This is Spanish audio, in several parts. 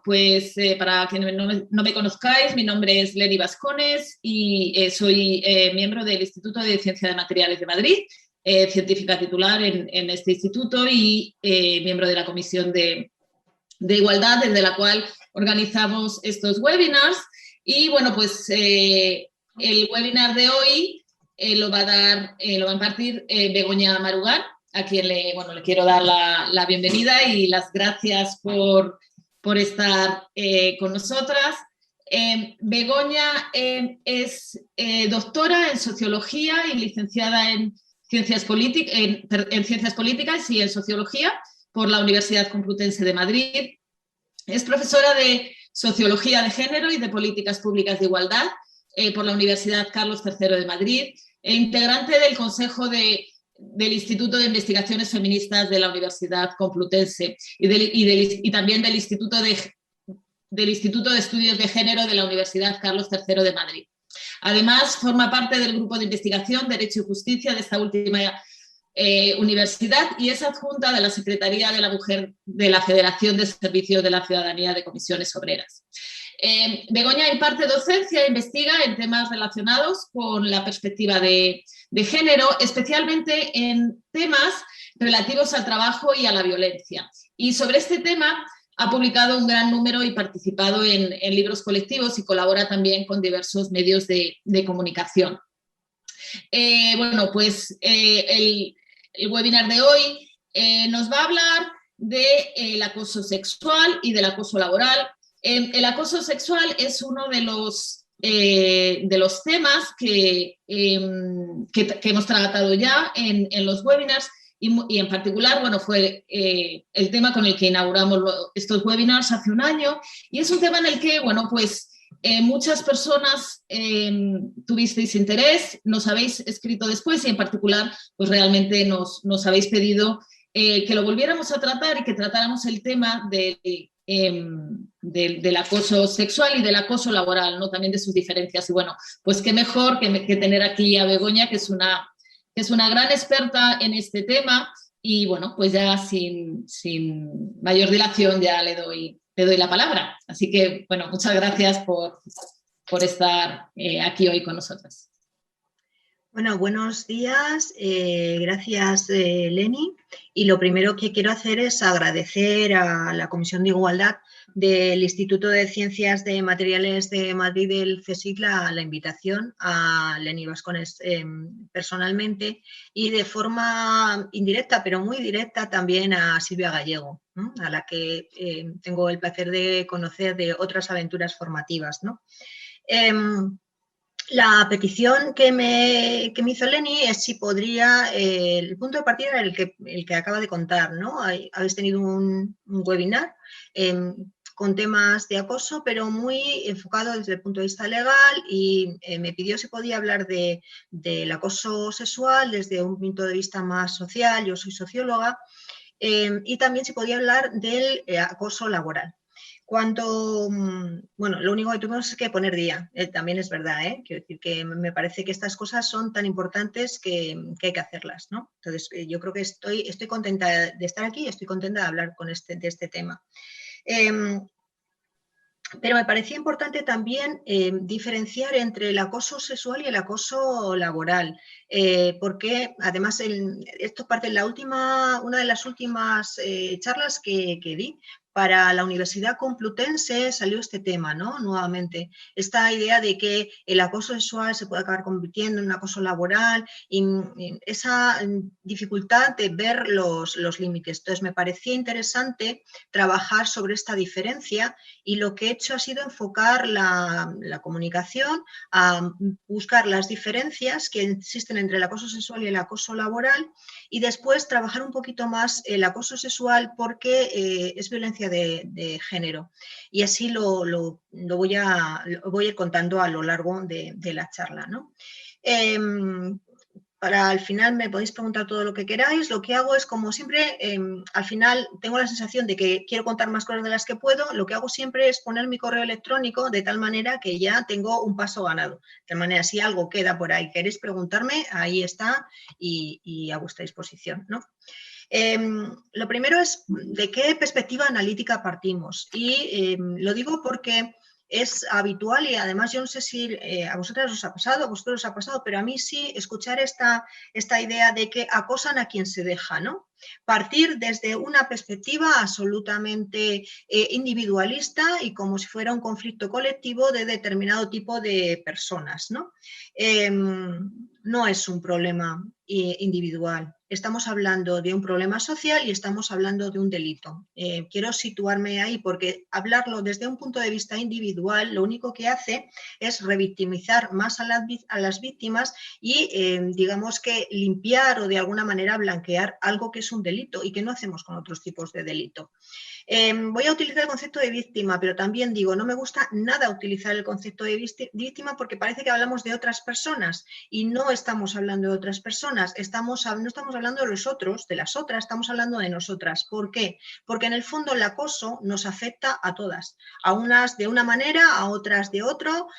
pues para quienes no me conozcáis, mi nombre es Leni Bascones y soy miembro del Instituto de Ciencia de Materiales de Madrid, científica titular en este instituto y miembro de la Comisión de Igualdad, desde la cual organizamos estos webinars. Y bueno, pues el webinar de hoy lo va a impartir Begoña Marugán, a quien le quiero dar la bienvenida y las gracias por estar con nosotras. Begoña es doctora en Sociología y licenciada en Ciencias Políticas y en Sociología por la Universidad Complutense de Madrid. Es profesora de Sociología de Género y de Políticas Públicas de Igualdad por la Universidad Carlos III de Madrid e integrante del Consejo del Instituto de Investigaciones Feministas de la Universidad Complutense y también del Instituto de Estudios de Género de la Universidad Carlos III de Madrid. Además, forma parte del Grupo de Investigación Derecho y Justicia de esta última universidad y es adjunta de la Secretaría de la Mujer de la Federación de Servicios de la Ciudadanía de Comisiones Obreras. Begoña imparte docencia e investiga en temas relacionados con la perspectiva de género, especialmente en temas relativos al trabajo y a la violencia. Y sobre este tema ha publicado un gran número y participado en libros colectivos y colabora también con diversos medios de comunicación. Bueno, pues el webinar de hoy nos va a hablar del acoso sexual y del acoso laboral. El acoso sexual es uno de los temas que hemos tratado ya en los webinars y en particular, bueno, fue el tema con el que inauguramos estos webinars hace un año y es un tema en el que, bueno, pues muchas personas tuvisteis interés, nos habéis escrito después y en particular, pues realmente nos habéis pedido que lo volviéramos a tratar y que tratáramos el tema del acoso sexual y del acoso laboral, ¿no? También de sus diferencias. Y bueno, pues qué mejor que tener aquí a Begoña, que es una gran experta en este tema. Y bueno, pues ya sin mayor dilación ya le doy la palabra. Así que, bueno, muchas gracias por estar aquí hoy con nosotras. Bueno, buenos días. Gracias, Leni. Y lo primero que quiero hacer es agradecer a la Comisión de Igualdad del Instituto de Ciencias de Materiales de Madrid del CSIC la invitación a Leni Bascones personalmente y de forma indirecta, pero muy directa también a Silvia Gallego, ¿no? A la que tengo el placer de conocer de otras aventuras formativas, ¿no? La petición que me hizo Leni es si podría, el punto de partida era el que acaba de contar, ¿no? Habéis tenido un webinar con temas de acoso, pero muy enfocado desde el punto de vista legal y me pidió si podía hablar del acoso sexual desde un punto de vista más social, yo soy socióloga, y también si podía hablar del acoso laboral. Bueno, lo único que tuvimos es que poner día, también es verdad, quiero decir que me parece que estas cosas son tan importantes que hay que hacerlas, ¿no? Entonces, yo creo que estoy contenta de estar aquí y estoy contenta de hablar de este tema. Pero me parecía importante también diferenciar entre el acoso sexual y el acoso laboral, porque además esto parte de una de las últimas charlas que di. Para la Universidad Complutense salió este tema, ¿no? Nuevamente, esta idea de que el acoso sexual se puede acabar convirtiendo en un acoso laboral y esa dificultad de ver los límites. Entonces, me parecía interesante trabajar sobre esta diferencia y lo que he hecho ha sido enfocar la comunicación a buscar las diferencias que existen entre el acoso sexual y el acoso laboral y después trabajar un poquito más el acoso sexual porque es violencia de género y así lo voy a ir contando a lo largo de la charla, ¿no? para al final me podéis preguntar todo lo que queráis. Lo que hago es, como siempre, al final tengo la sensación de que quiero contar más cosas de las que puedo. Lo que hago siempre es poner mi correo electrónico de tal manera que ya tengo un paso ganado. De tal manera, si algo queda por ahí, queréis preguntarme, ahí está y a vuestra disposición, ¿no? Lo primero es de qué perspectiva analítica partimos. Y lo digo porque es habitual y además yo no sé si a vosotras os ha pasado, a vosotros os ha pasado, pero a mí sí escuchar esta idea de que acosan a quien se deja, ¿no? Partir desde una perspectiva absolutamente individualista y como si fuera un conflicto colectivo de determinado tipo de personas, ¿no? No es un problema individual. Estamos hablando de un problema social y estamos hablando de un delito. Quiero situarme ahí porque hablarlo desde un punto de vista individual lo único que hace es revictimizar más a las víctimas y digamos que limpiar o de alguna manera blanquear algo que es un delito y que no hacemos con otros tipos de delito. Voy a utilizar el concepto de víctima, pero también digo, no me gusta nada utilizar el concepto de víctima porque parece que hablamos de otras personas y no estamos hablando de otras personas, no estamos hablando de los otros, de las otras, estamos hablando de nosotras. ¿Por qué? Porque en el fondo el acoso nos afecta a todas, a unas de una manera, a otras de otro,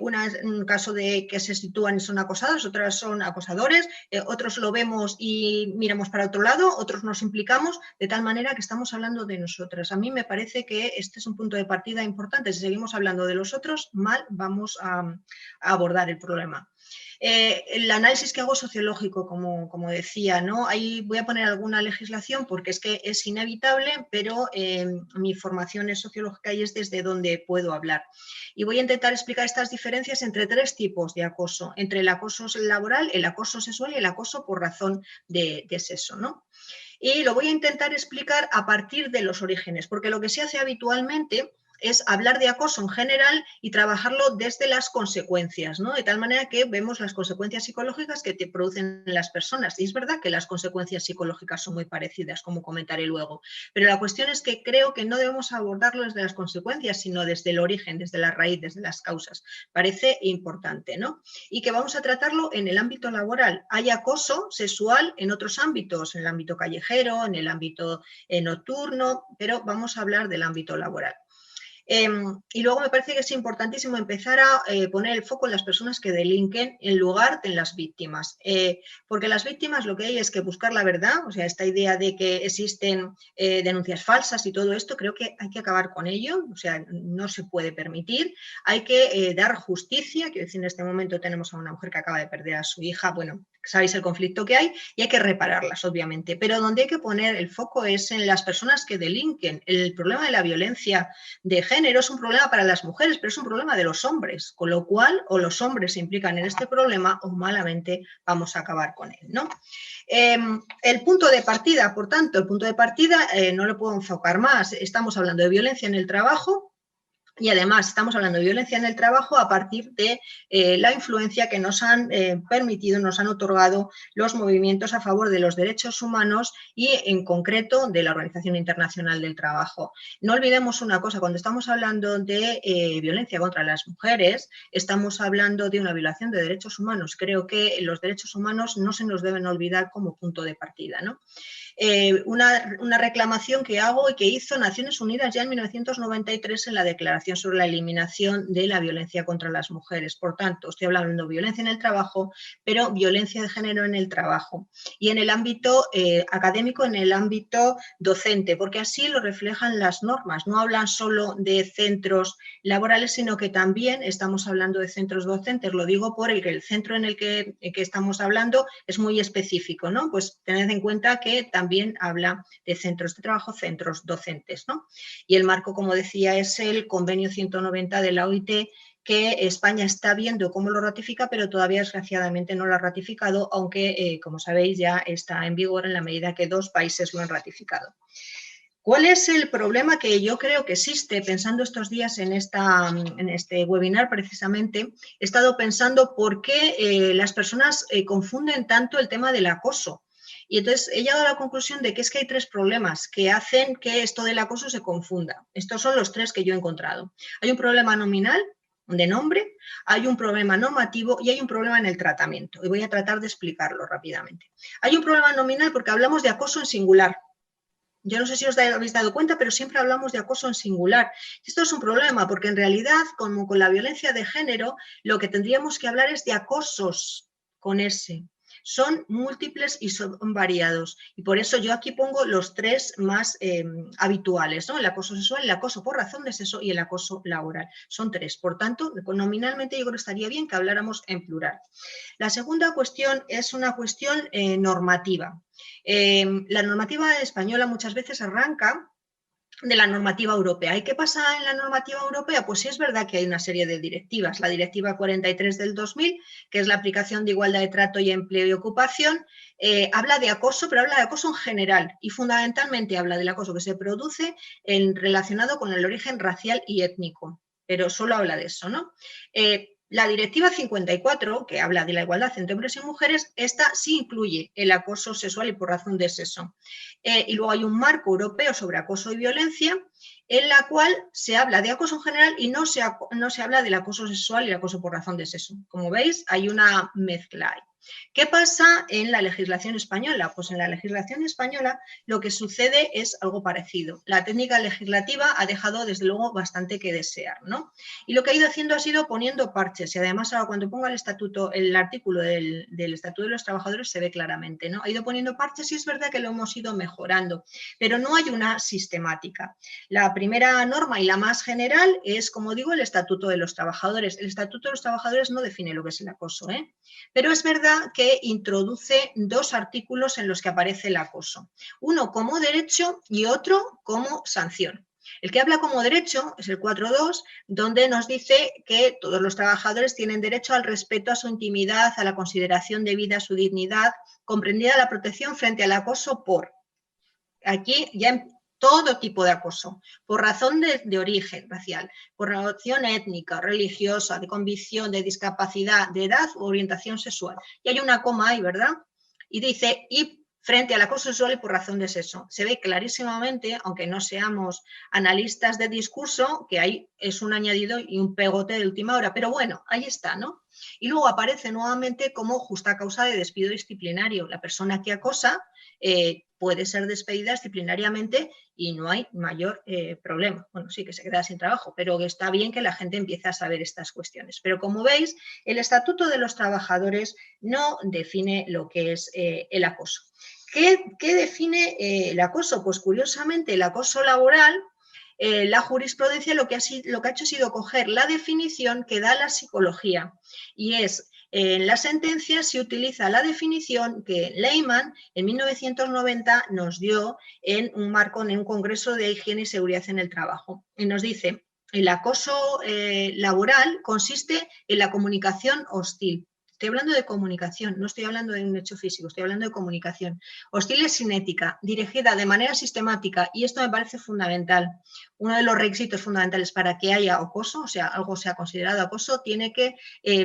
unas en un caso de que se sitúan y son acosados, otras son acosadores, otros lo vemos y miramos para otro lado, otros nos implicamos, de tal manera que estamos hablando de nosotros. A mí me parece que este es un punto de partida importante. Si seguimos hablando de los otros, mal vamos a abordar el problema. El análisis que hago sociológico, como decía, ¿no? Ahí voy a poner alguna legislación porque es que es inevitable, pero mi formación es sociológica y es desde donde puedo hablar. Y voy a intentar explicar estas diferencias entre tres tipos de acoso, entre el acoso laboral, el acoso sexual y el acoso por razón de sexo, ¿no? Y lo voy a intentar explicar a partir de los orígenes, porque lo que se hace habitualmente es hablar de acoso en general y trabajarlo desde las consecuencias, ¿no? De tal manera que vemos las consecuencias psicológicas que te producen las personas. Y es verdad que las consecuencias psicológicas son muy parecidas, como comentaré luego. Pero la cuestión es que creo que no debemos abordarlo desde las consecuencias, sino desde el origen, desde la raíz, desde las causas. Parece importante, ¿no? Y que vamos a tratarlo en el ámbito laboral. Hay acoso sexual en otros ámbitos, en el ámbito callejero, en el ámbito nocturno, pero vamos a hablar del ámbito laboral. Y luego me parece que es importantísimo empezar a poner el foco en las personas que delinquen en lugar de en las víctimas, porque las víctimas lo que hay es que buscar la verdad, o sea, esta idea de que existen denuncias falsas y todo esto, creo que hay que acabar con ello, o sea, no se puede permitir, hay que dar justicia, quiero decir, en este momento tenemos a una mujer que acaba de perder a su hija, bueno, sabéis el conflicto que hay y hay que repararlas, obviamente, pero donde hay que poner el foco es en las personas que delinquen. El problema de la violencia de género es un problema para las mujeres, pero es un problema de los hombres, con lo cual o los hombres se implican en este problema o malamente vamos a acabar con él, ¿no? El punto de partida, por tanto, el punto de partida no lo puedo enfocar más, estamos hablando de violencia en el trabajo. Y además estamos hablando de violencia en el trabajo a partir de la influencia que nos han permitido, nos han otorgado los movimientos a favor de los derechos humanos y en concreto de la Organización Internacional del Trabajo. No olvidemos una cosa, cuando estamos hablando de violencia contra las mujeres, estamos hablando de una violación de derechos humanos. Creo que los derechos humanos no se nos deben olvidar como punto de partida, ¿no? Una reclamación que hago y que hizo Naciones Unidas ya en 1993 en la Declaración sobre la Eliminación de la Violencia contra las Mujeres. Por tanto, estoy hablando de violencia en el trabajo, pero violencia de género en el trabajo y en el ámbito académico, en el ámbito docente, porque así lo reflejan las normas. No hablan solo de centros laborales, sino que también estamos hablando de centros docentes. Lo digo porque el centro en el que estamos hablando es muy específico, ¿no? Pues tened en cuenta que también habla de centros de trabajo, centros docentes, ¿no? Y el marco, como decía, es el convenio 190 de la OIT, que España está viendo cómo lo ratifica, pero todavía desgraciadamente no lo ha ratificado, aunque, como sabéis, ya está en vigor en la medida que 2 países lo han ratificado. ¿Cuál es el problema que yo creo que existe? Pensando estos días en este webinar precisamente, he estado pensando por qué las personas confunden tanto el tema del acoso. Y entonces he llegado a la conclusión de que es que hay 3 problemas que hacen que esto del acoso se confunda. Estos son los 3 que yo he encontrado. Hay un problema nominal, de nombre, hay un problema normativo y hay un problema en el tratamiento. Y voy a tratar de explicarlo rápidamente. Hay un problema nominal porque hablamos de acoso en singular. Yo no sé si os habéis dado cuenta, pero siempre hablamos de acoso en singular. Esto es un problema porque en realidad, como con la violencia de género, lo que tendríamos que hablar es de acosos con S. Son múltiples y son variados. Y por eso yo aquí pongo los tres más habituales, ¿no? El acoso sexual, el acoso por razón de sexo y el acoso laboral. Son tres. Por tanto, nominalmente yo creo que estaría bien que habláramos en plural. La segunda cuestión es una cuestión normativa. La normativa española muchas veces arranca de la normativa europea. ¿Y qué pasa en la normativa europea? Pues sí es verdad que hay una serie de directivas. La directiva 43 del 2000, que es la aplicación de igualdad de trato y empleo y ocupación, habla de acoso, pero habla de acoso en general y fundamentalmente habla del acoso que se produce relacionado con el origen racial y étnico, pero solo habla de eso, ¿no? La directiva 54, que habla de la igualdad entre hombres y mujeres, esta sí incluye el acoso sexual y por razón de sexo. Y luego hay un marco europeo sobre acoso y violencia, en la cual se habla de acoso en general y no se habla del acoso sexual y el acoso por razón de sexo. Como veis, hay una mezcla ahí. ¿Qué pasa en la legislación española? Pues en la legislación española lo que sucede es algo parecido. La técnica legislativa ha dejado desde luego bastante que desear, ¿no? Y lo que ha ido haciendo ha sido poniendo parches y además ahora cuando ponga el artículo del Estatuto de los Trabajadores se ve claramente, ¿no? Ha ido poniendo parches y es verdad que lo hemos ido mejorando, pero no hay una sistemática. La primera norma y la más general es, como digo, el Estatuto de los Trabajadores. El Estatuto de los Trabajadores no define lo que es el acoso, pero es verdad que introduce dos artículos en los que aparece el acoso. Uno como derecho y otro como sanción. El que habla como derecho es el 4.2, donde nos dice que todos los trabajadores tienen derecho al respeto a su intimidad, a la consideración debida a su dignidad, comprendida la protección frente al acoso por. Aquí ya todo tipo de acoso, por razón de origen racial, por razón étnica, religiosa, de convicción, de discapacidad, de edad u orientación sexual. Y hay una coma ahí, ¿verdad? Y dice, y frente al acoso sexual y por razón de sexo. Se ve clarísimamente, aunque no seamos analistas de discurso, que ahí es un añadido y un pegote de última hora, pero bueno, ahí está, ¿no? Y luego aparece nuevamente como justa causa de despido disciplinario. La persona que acosa puede ser despedida disciplinariamente y no hay mayor problema. Bueno, sí que se queda sin trabajo, pero está bien que la gente empiece a saber estas cuestiones. Pero como veis, el Estatuto de los Trabajadores no define lo que es el acoso. ¿Qué define el acoso? Pues curiosamente el acoso laboral, la jurisprudencia lo que ha hecho ha sido coger la definición que da la psicología y es en la sentencia se utiliza la definición que Lehmann en 1990 nos dio en un marco, en un congreso de higiene y seguridad en el trabajo. Y nos dice, el acoso laboral consiste en la comunicación hostil. Estoy hablando de comunicación, no estoy hablando de un hecho físico, estoy hablando de comunicación. Hostil es sin ética, dirigida de manera sistemática, y esto me parece fundamental. Uno de los requisitos fundamentales para que haya acoso, o sea, algo sea considerado acoso, tiene que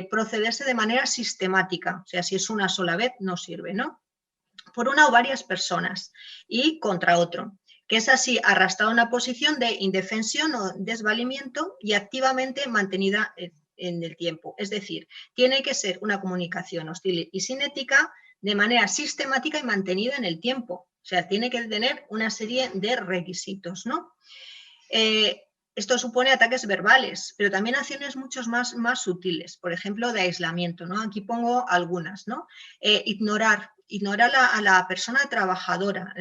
procederse de manera sistemática. O sea, si es una sola vez, no sirve, ¿no? Por una o varias personas y contra otro, que es así arrastrado a una posición de indefensión o desvalimiento y activamente mantenida en el tiempo. Es decir, tiene que ser una comunicación hostil y sin ética de manera sistemática y mantenida en el tiempo. O sea, tiene que tener una serie de requisitos, ¿no? Esto supone ataques verbales, pero también acciones mucho más sutiles, por ejemplo, de aislamiento, ¿no? Aquí pongo algunas, ¿no? Ignorar a la persona trabajadora,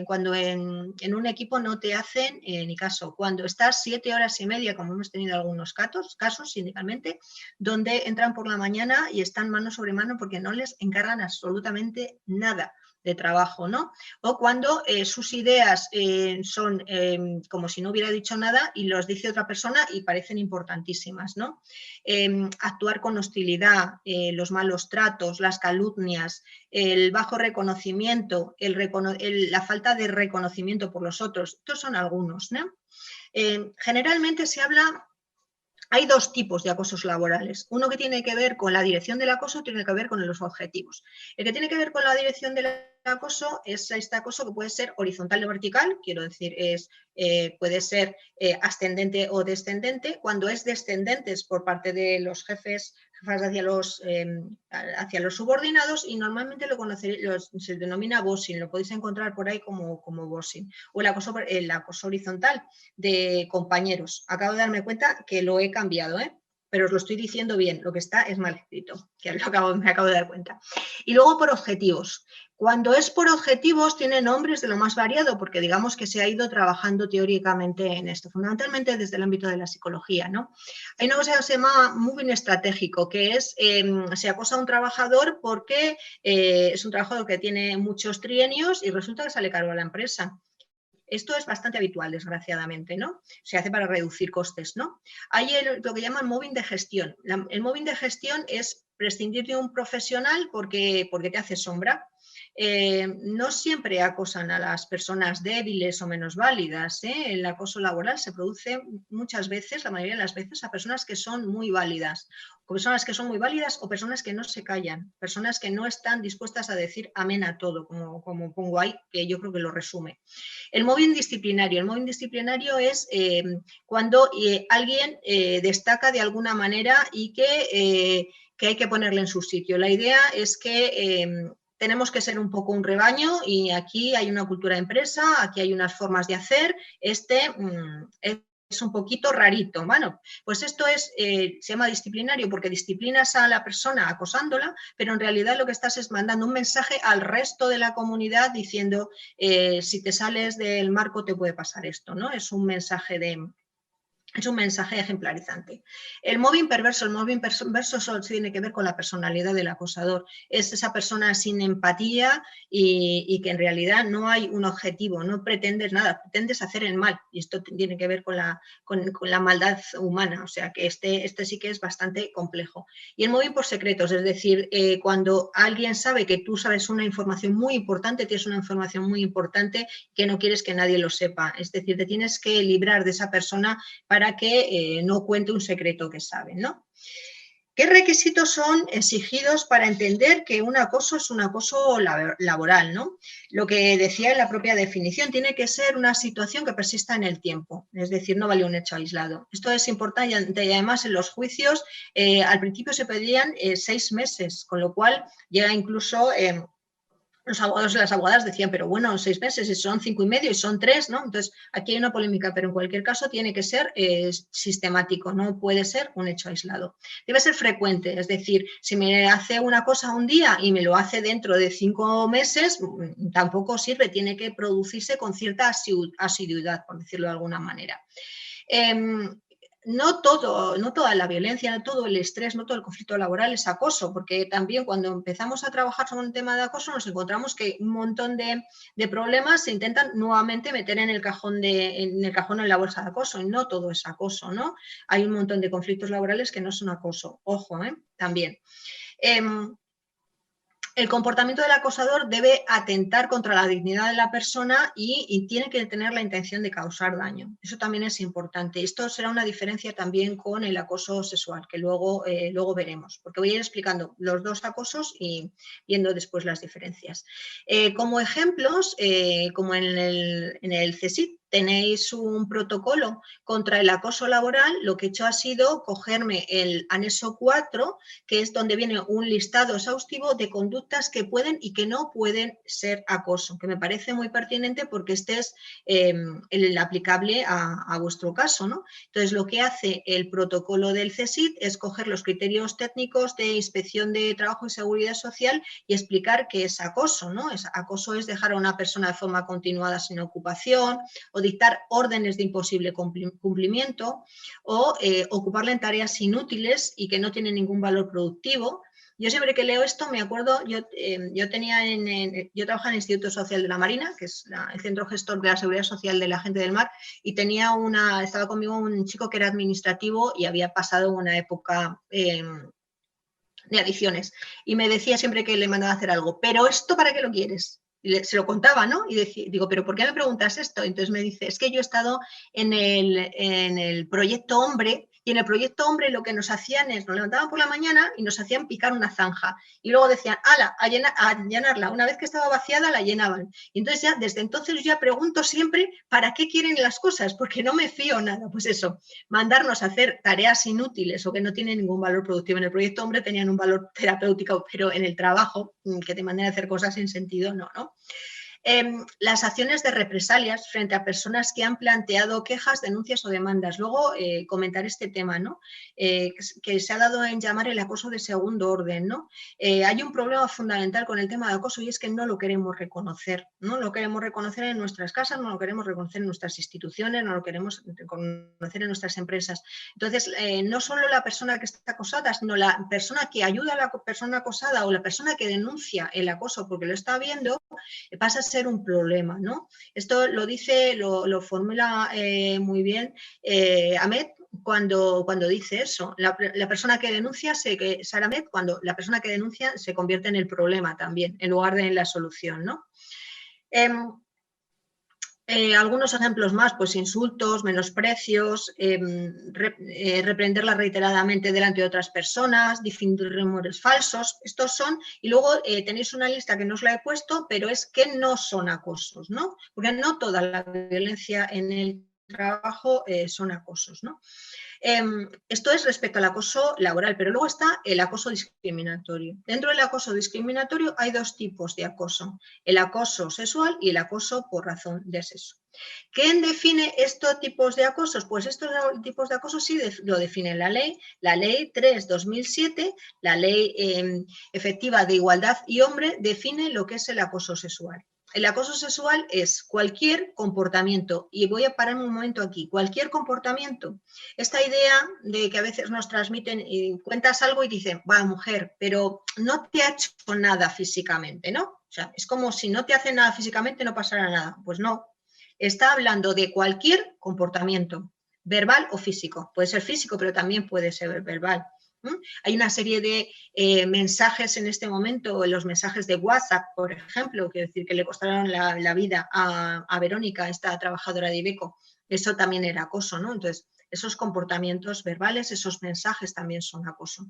cuando en un equipo no te hacen ni caso, cuando estás 7 horas y media, como hemos tenido algunos casos sindicalmente, donde entran por la mañana y están mano sobre mano porque no les encargan absolutamente nada de trabajo, ¿no? O cuando sus ideas son como si no hubiera dicho nada y los dice otra persona y parecen importantísimas, ¿no? Actuar con hostilidad, los malos tratos, las calumnias, el bajo reconocimiento, la falta de reconocimiento por los otros, estos son algunos, ¿no? Generalmente se habla Hay dos tipos de acosos laborales. Uno que tiene que ver con la dirección del acoso, tiene que ver con los objetivos. El que tiene que ver con la dirección del acoso es este acoso que puede ser horizontal o vertical, quiero decir, puede ser ascendente o descendente. Cuando es descendente es por parte de los jefes hacia los subordinados, y normalmente se denomina bossing, lo podéis encontrar por ahí como bossing. O el acoso horizontal de compañeros. Acabo de darme cuenta que lo he cambiado, pero os lo estoy diciendo bien, lo que está es mal escrito, que me acabo de dar cuenta. Y luego por objetivos. Cuando es por objetivos tiene nombres de lo más variado, porque digamos que se ha ido trabajando teóricamente en esto, fundamentalmente desde el ámbito de la psicología, ¿no? Hay una cosa que se llama moving estratégico, que es, se acosa a un trabajador porque es un trabajador que tiene muchos trienios y resulta que sale caro a la empresa. Esto es bastante habitual, desgraciadamente, ¿no? Se hace para reducir costes, ¿no? Hay lo que llaman mobbing de gestión. El mobbing de gestión es prescindir de un profesional porque te hace sombra. No siempre acosan a las personas débiles o menos válidas. El acoso laboral se produce muchas veces, la mayoría de las veces, a personas que son muy válidas. Personas que son muy válidas o personas que no se callan, personas que no están dispuestas a decir amén a todo, como pongo ahí, que yo creo que lo resume. El mobbing disciplinario es cuando alguien destaca de alguna manera y que hay que ponerle en su sitio. La idea es que tenemos que ser un poco un rebaño y aquí hay una cultura de empresa, aquí hay unas formas de hacer, es un poquito rarito. Bueno, pues esto se llama disciplinario porque disciplinas a la persona acosándola, pero en realidad lo que estás es mandando un mensaje al resto de la comunidad diciendo si te sales del marco te puede pasar esto, ¿no? Es un mensaje ejemplarizante. El mobbing perverso solo tiene que ver con la personalidad del acosador. Es esa persona sin empatía y que en realidad no hay un objetivo, no pretendes nada, pretendes hacer el mal. Y esto tiene que ver con la maldad humana, o sea que este sí que es bastante complejo. Y el mobbing por secretos, es decir, cuando alguien sabe que tú sabes una información muy importante, tienes una información muy importante que no quieres que nadie lo sepa. Es decir, te tienes que librar de esa persona para que no cuente un secreto que saben, ¿no? ¿Qué requisitos son exigidos para entender que un acoso es un acoso laboral, ¿no? Lo que decía en la propia definición, tiene que ser una situación que persista en el tiempo, es decir, no vale un hecho aislado. Esto es importante y además en los juicios al principio se pedían 6 meses, con lo cual llega incluso... los abogados y las abogadas decían, pero bueno, 6 meses, y son 5 y medio, y son 3, ¿no? Entonces, aquí hay una polémica, pero en cualquier caso tiene que ser sistemático, no puede ser un hecho aislado. Debe ser frecuente, es decir, si me hace una cosa un día y me lo hace dentro de 5 meses, tampoco sirve, tiene que producirse con cierta asiduidad, por decirlo de alguna manera. No toda la violencia, no todo el estrés, no todo el conflicto laboral es acoso, porque también cuando empezamos a trabajar sobre un tema de acoso nos encontramos que un montón de problemas se intentan nuevamente meter en el cajón en la bolsa de acoso, y no todo es acoso, ¿no? Hay un montón de conflictos laborales que no son acoso, ojo, también. El comportamiento del acosador debe atentar contra la dignidad de la persona y tiene que tener la intención de causar daño. Eso también es importante. Esto será una diferencia también con el acoso sexual, que luego veremos, porque voy a ir explicando los dos acosos y viendo después las diferencias. Como ejemplos, como en el CSIC, tenéis un protocolo contra el acoso laboral, lo que he hecho ha sido cogerme el anexo 4, que es donde viene un listado exhaustivo de conductas que pueden y que no pueden ser acoso, que me parece muy pertinente porque este es el aplicable a vuestro caso, ¿no? Entonces, lo que hace el protocolo del CSIC es coger los criterios técnicos de inspección de trabajo y seguridad social y explicar qué es acoso, ¿no? Acoso es dejar a una persona de forma continuada sin ocupación, o dictar órdenes de imposible cumplimiento, o ocuparla en tareas inútiles y que no tienen ningún valor productivo. Yo siempre que leo esto me acuerdo, yo trabajaba en el Instituto Social de la Marina, que es el centro gestor de la seguridad social de la gente del mar, y estaba conmigo un chico que era administrativo y había pasado una época de adicciones, y me decía siempre que le mandaba a hacer algo, pero ¿esto para qué lo quieres? Y se lo contaba, ¿no? Y digo, ¿pero por qué me preguntas esto? Entonces me dice, es que yo he estado en el proyecto Hombre, y Y en el proyecto hombre lo que nos hacían es, nos levantaban por la mañana y nos hacían picar una zanja. Y luego decían, ala, a llenarla. Una vez que estaba vaciada, la llenaban. Y entonces ya, desde entonces yo ya pregunto siempre, ¿para qué quieren las cosas? Porque no me fío nada. Pues eso, mandarnos a hacer tareas inútiles o que no tienen ningún valor productivo. En el proyecto hombre tenían un valor terapéutico, pero en el trabajo, que te manden a hacer cosas sin sentido, no, ¿no? Las acciones de represalias frente a personas que han planteado quejas, denuncias o demandas. Luego comentar este tema, ¿no? Que se ha dado en llamar el acoso de segundo orden, ¿no? Hay un problema fundamental con el tema de acoso y es que no lo queremos reconocer, no lo queremos reconocer en nuestras casas, no lo queremos reconocer en nuestras instituciones, no lo queremos reconocer en nuestras empresas. Entonces, no solo la persona que está acosada, sino la persona que ayuda a la persona acosada o la persona que denuncia el acoso porque lo está viendo, pasa a ser un problema, ¿no? Esto lo dice, lo formula muy bien Ahmed cuando dice eso. La persona que denuncia, Sara Ahmed, cuando la persona que denuncia se convierte en el problema también, en lugar de en la solución, ¿no? Algunos ejemplos más, pues insultos, menosprecios, reprenderla reiteradamente delante de otras personas, difundir rumores falsos, estos son, y luego tenéis una lista que no os la he puesto, pero es que no son acosos, ¿no? Porque no toda la violencia en el trabajo son acosos, ¿no? Esto es respecto al acoso laboral, pero luego está el acoso discriminatorio. Dentro del acoso discriminatorio hay dos tipos de acoso, el acoso sexual y el acoso por razón de sexo. ¿Quién define estos tipos de acosos? Pues estos tipos de acoso sí lo define la ley 3/2007, la ley efectiva de igualdad y hombre, define lo que es el acoso sexual. El acoso sexual es cualquier comportamiento, y voy a pararme un momento aquí, cualquier comportamiento. Esta idea de que a veces nos transmiten y cuentas algo y dicen, va, mujer, pero no te ha hecho nada físicamente, ¿no? O sea, es como si no te hace nada físicamente no pasará nada. Pues no, está hablando de cualquier comportamiento, verbal o físico. Puede ser físico, pero también puede ser verbal. Hay una serie de mensajes en este momento, los mensajes de WhatsApp, por ejemplo, quiero decir que le costaron la vida a Verónica, esta trabajadora de Iveco. Eso también era acoso, ¿no? Entonces, esos comportamientos verbales, esos mensajes también son acoso.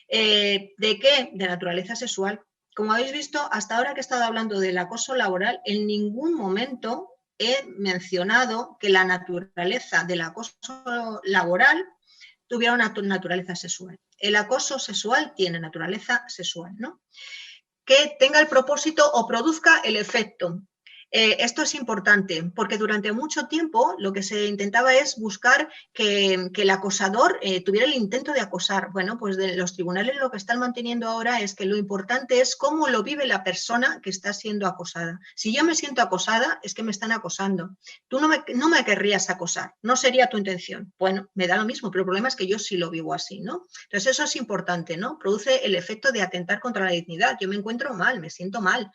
¿De qué? De naturaleza sexual. Como habéis visto, hasta ahora que he estado hablando del acoso laboral, en ningún momento he mencionado que la naturaleza del acoso laboral tuviera una naturaleza sexual. El acoso sexual tiene naturaleza sexual, ¿no? Que tenga el propósito o produzca el efecto. Esto es importante porque durante mucho tiempo lo que se intentaba es buscar que el acosador tuviera el intento de acosar. Bueno, pues de los tribunales lo que están manteniendo ahora es que lo importante es cómo lo vive la persona que está siendo acosada. Si yo me siento acosada, es que me están acosando. Tú no me querrías acosar, no sería tu intención. Bueno, me da lo mismo, pero el problema es que yo sí lo vivo así, ¿no? Entonces eso es importante, ¿no? Produce el efecto de atentar contra la dignidad. Yo me encuentro mal, me siento mal.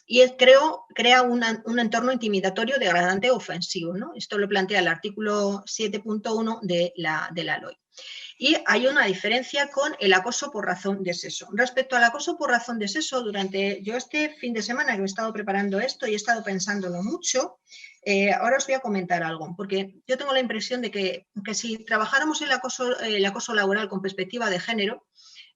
Y crea un entorno intimidatorio, degradante o ofensivo, ¿no? Esto lo plantea el artículo 7.1 de la LOI. Y hay una diferencia con el acoso por razón de sexo. Respecto al acoso por razón de sexo, yo este fin de semana que he estado preparando esto y he estado pensándolo mucho, ahora os voy a comentar algo, porque yo tengo la impresión de que si trabajáramos el acoso laboral con perspectiva de género,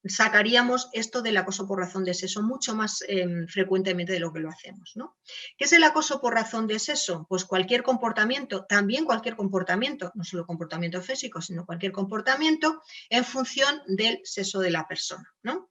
sacaríamos esto del acoso por razón de sexo mucho más frecuentemente de lo que lo hacemos, ¿no? ¿Qué es el acoso por razón de sexo? Pues cualquier comportamiento, también cualquier comportamiento, no solo comportamiento físico, sino cualquier comportamiento en función del sexo de la persona, ¿no?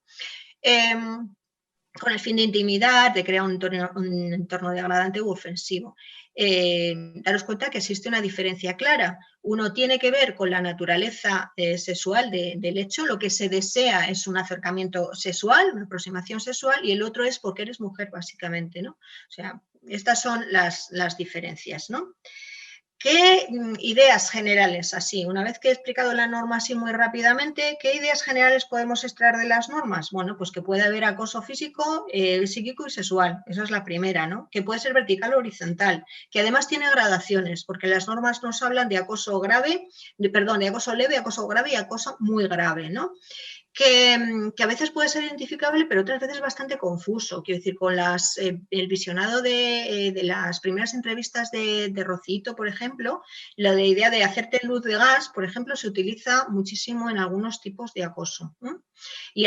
Con el fin de intimidar, de crear un entorno degradante u ofensivo. Daros cuenta que existe una diferencia clara. Uno tiene que ver con la naturaleza sexual del hecho, lo que se desea es un acercamiento sexual, una aproximación sexual, y el otro es porque eres mujer, básicamente, ¿no? O sea, estas son las diferencias, ¿no? ¿Qué ideas generales, así, una vez que he explicado la norma así muy rápidamente, qué ideas generales podemos extraer de las normas? Bueno, pues que puede haber acoso físico, psíquico y sexual, esa es la primera, ¿no? Que puede ser vertical o horizontal, que además tiene gradaciones, porque las normas nos hablan de acoso grave, de acoso leve, acoso grave y acoso muy grave, ¿no? que a veces puede ser identificable, pero otras veces bastante confuso. Quiero decir, con el visionado de las primeras entrevistas de Rocito, por ejemplo, la idea de hacerte luz de gas, por ejemplo, se utiliza muchísimo en algunos tipos de acoso, ¿no? Y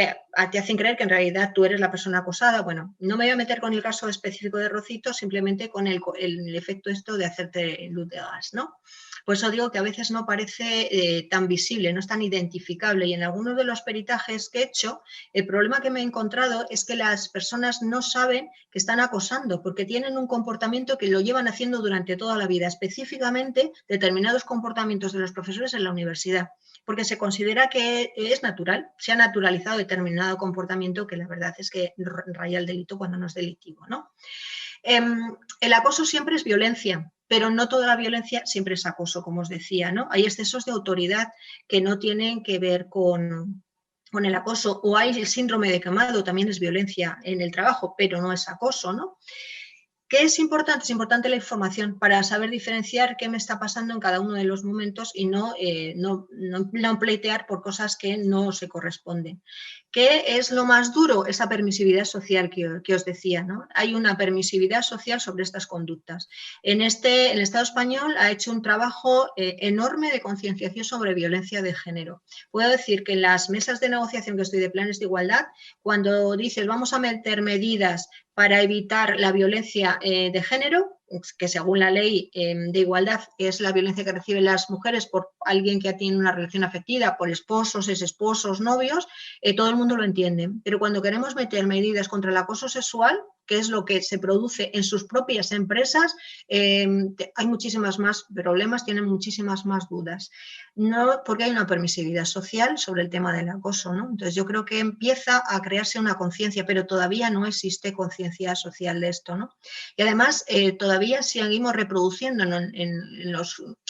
te hacen creer que en realidad tú eres la persona acosada. Bueno, no me voy a meter con el caso específico de Rocito, simplemente con el efecto esto de hacerte luz de gas, ¿no? Por eso digo que a veces no parece tan visible, no es tan identificable, y en algunos de los peritajes que he hecho, el problema que me he encontrado es que las personas no saben que están acosando, porque tienen un comportamiento que lo llevan haciendo durante toda la vida, específicamente determinados comportamientos de los profesores en la universidad, porque se considera que es natural, se ha naturalizado determinado comportamiento que la verdad es que raya el delito cuando no es delictivo, ¿no? El acoso siempre es violencia, pero no toda la violencia siempre es acoso, como os decía, ¿no? Hay excesos de autoridad que no tienen que ver con el acoso, o hay el síndrome de quemado, también es violencia en el trabajo, pero no es acoso, ¿no? ¿Qué es importante? Es importante la información para saber diferenciar qué me está pasando en cada uno de los momentos y no pleitear por cosas que no se corresponden. ¿Qué es lo más duro? Esa permisividad social que os decía, ¿no? Hay una permisividad social sobre estas conductas. El Estado español ha hecho un trabajo enorme de concienciación sobre violencia de género. Puedo decir que en las mesas de negociación que estoy de planes de igualdad, cuando dices vamos a meter medidas para evitar la violencia de género, que según la ley de igualdad es la violencia que reciben las mujeres por alguien que tiene una relación afectiva, por esposos, exesposos, novios, todo el mundo lo entiende. Pero cuando queremos meter medidas contra el acoso sexual, que es lo que se produce en sus propias empresas, hay muchísimas más problemas, tienen muchísimas más dudas. No, porque hay una permisividad social sobre el tema del acoso, ¿no? Entonces yo creo que empieza a crearse una conciencia, pero todavía no existe conciencia social de esto, ¿no? Y además todavía seguimos reproduciendo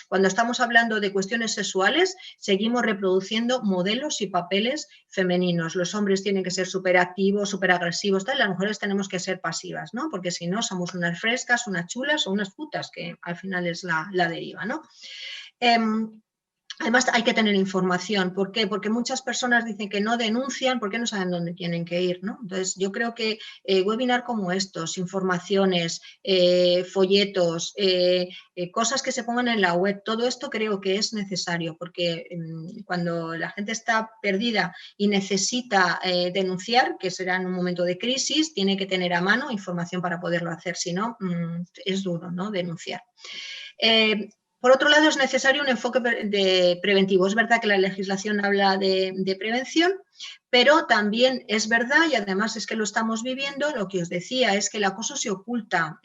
cuando estamos hablando de cuestiones sexuales, seguimos reproduciendo modelos y papeles femeninos. Los hombres tienen que ser súper activos, súper agresivos, tal, y las mujeres tenemos que ser pasivas, ¿no? Porque si no somos unas frescas, unas chulas o unas putas, que al final es la deriva, ¿no? Además hay que tener información. ¿Por qué? Porque muchas personas dicen que no denuncian porque no saben dónde tienen que ir, ¿no? Entonces yo creo que webinar como estos, informaciones, folletos, cosas que se pongan en la web, todo esto creo que es necesario, porque cuando la gente está perdida y necesita denunciar, que será en un momento de crisis, tiene que tener a mano información para poderlo hacer, si no es duro, ¿no? Denunciar. Por otro lado, es necesario un enfoque preventivo. Es verdad que la legislación habla de prevención, pero también es verdad, y además es que lo estamos viviendo, lo que os decía, es que el acoso se oculta.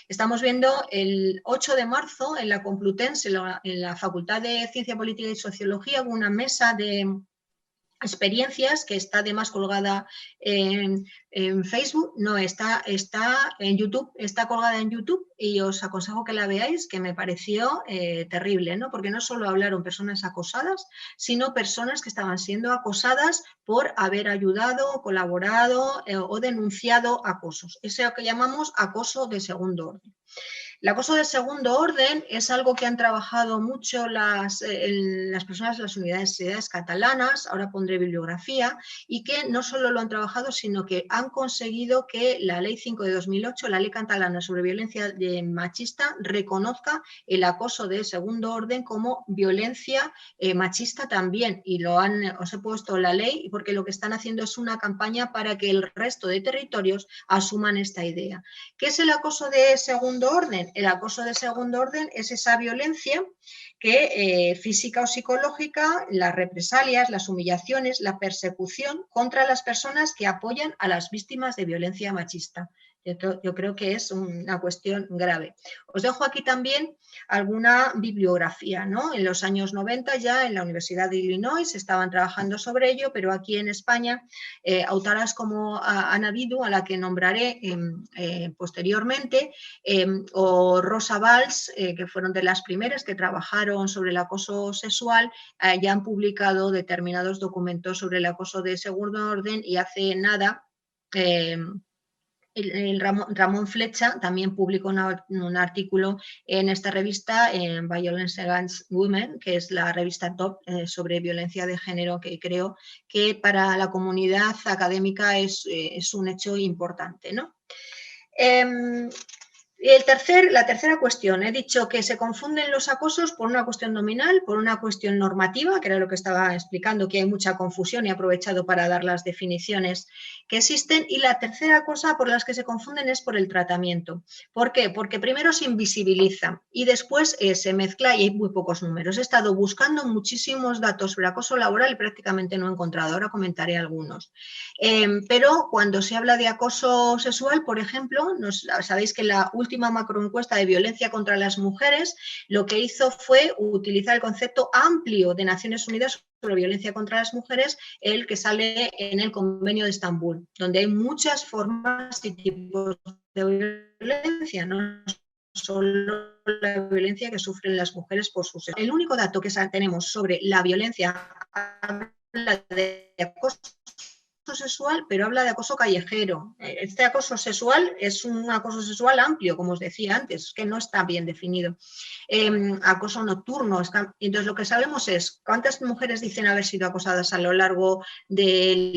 Estamos viendo el 8 de marzo en la Complutense, en la Facultad de Ciencia Política y Sociología, hubo una mesa de experiencias que está además colgada en Facebook, no, está en YouTube, está colgada en YouTube, y os aconsejo que la veáis, que me pareció terrible, ¿no? Porque no solo hablaron personas acosadas, sino personas que estaban siendo acosadas por haber ayudado, colaborado o denunciado acosos. Eso es lo que llamamos acoso de segundo orden. El acoso de segundo orden es algo que han trabajado mucho las personas de las universidades catalanas, ahora pondré bibliografía, y que no solo lo han trabajado, sino que han conseguido que la Ley 5 de 2008, la Ley Catalana sobre Violencia Machista, reconozca el acoso de segundo orden como violencia machista también, y os he puesto la ley porque lo que están haciendo es una campaña para que el resto de territorios asuman esta idea. ¿Qué es el acoso de segundo orden? El acoso de segundo orden es esa violencia que física o psicológica, las represalias, las humillaciones, la persecución contra las personas que apoyan a las víctimas de violencia machista. Yo creo que es una cuestión grave. Os dejo aquí también alguna bibliografía, ¿no? En los años 90 ya en la Universidad de Illinois estaban trabajando sobre ello, pero aquí en España autoras como Ana Vidu, a la que nombraré posteriormente, o Rosa Valls, que fueron de las primeras que trabajaron sobre el acoso sexual, ya han publicado determinados documentos sobre el acoso de segundo orden, y hace nada Ramón Flecha también publicó un artículo en esta revista, en Violence Against Women, que es la revista top sobre violencia de género, que creo que para la comunidad académica es un hecho importante, ¿no? La tercera cuestión, he dicho que se confunden los acosos por una cuestión nominal, por una cuestión normativa, que era lo que estaba explicando, que hay mucha confusión y he aprovechado para dar las definiciones que existen. Y la tercera cosa por las que se confunden es por el tratamiento. ¿Por qué? Porque primero se invisibiliza y después se mezcla y hay muy pocos números. He estado buscando muchísimos datos sobre acoso laboral y prácticamente no he encontrado. Ahora comentaré algunos. Pero cuando se habla de acoso sexual, por ejemplo, sabéis que la última macroencuesta de violencia contra las mujeres lo que hizo fue utilizar el concepto amplio de Naciones Unidas sobre violencia contra las mujeres, el que sale en el Convenio de Estambul, donde hay muchas formas y tipos de violencia, no solo la violencia que sufren las mujeres por su sexo. El único dato que tenemos sobre la violencia habla de acoso sexual, pero habla de acoso callejero. Este acoso sexual es un acoso sexual amplio, como os decía antes, que no está bien definido. Acoso nocturno. Entonces, lo que sabemos es cuántas mujeres dicen haber sido acosadas a lo largo de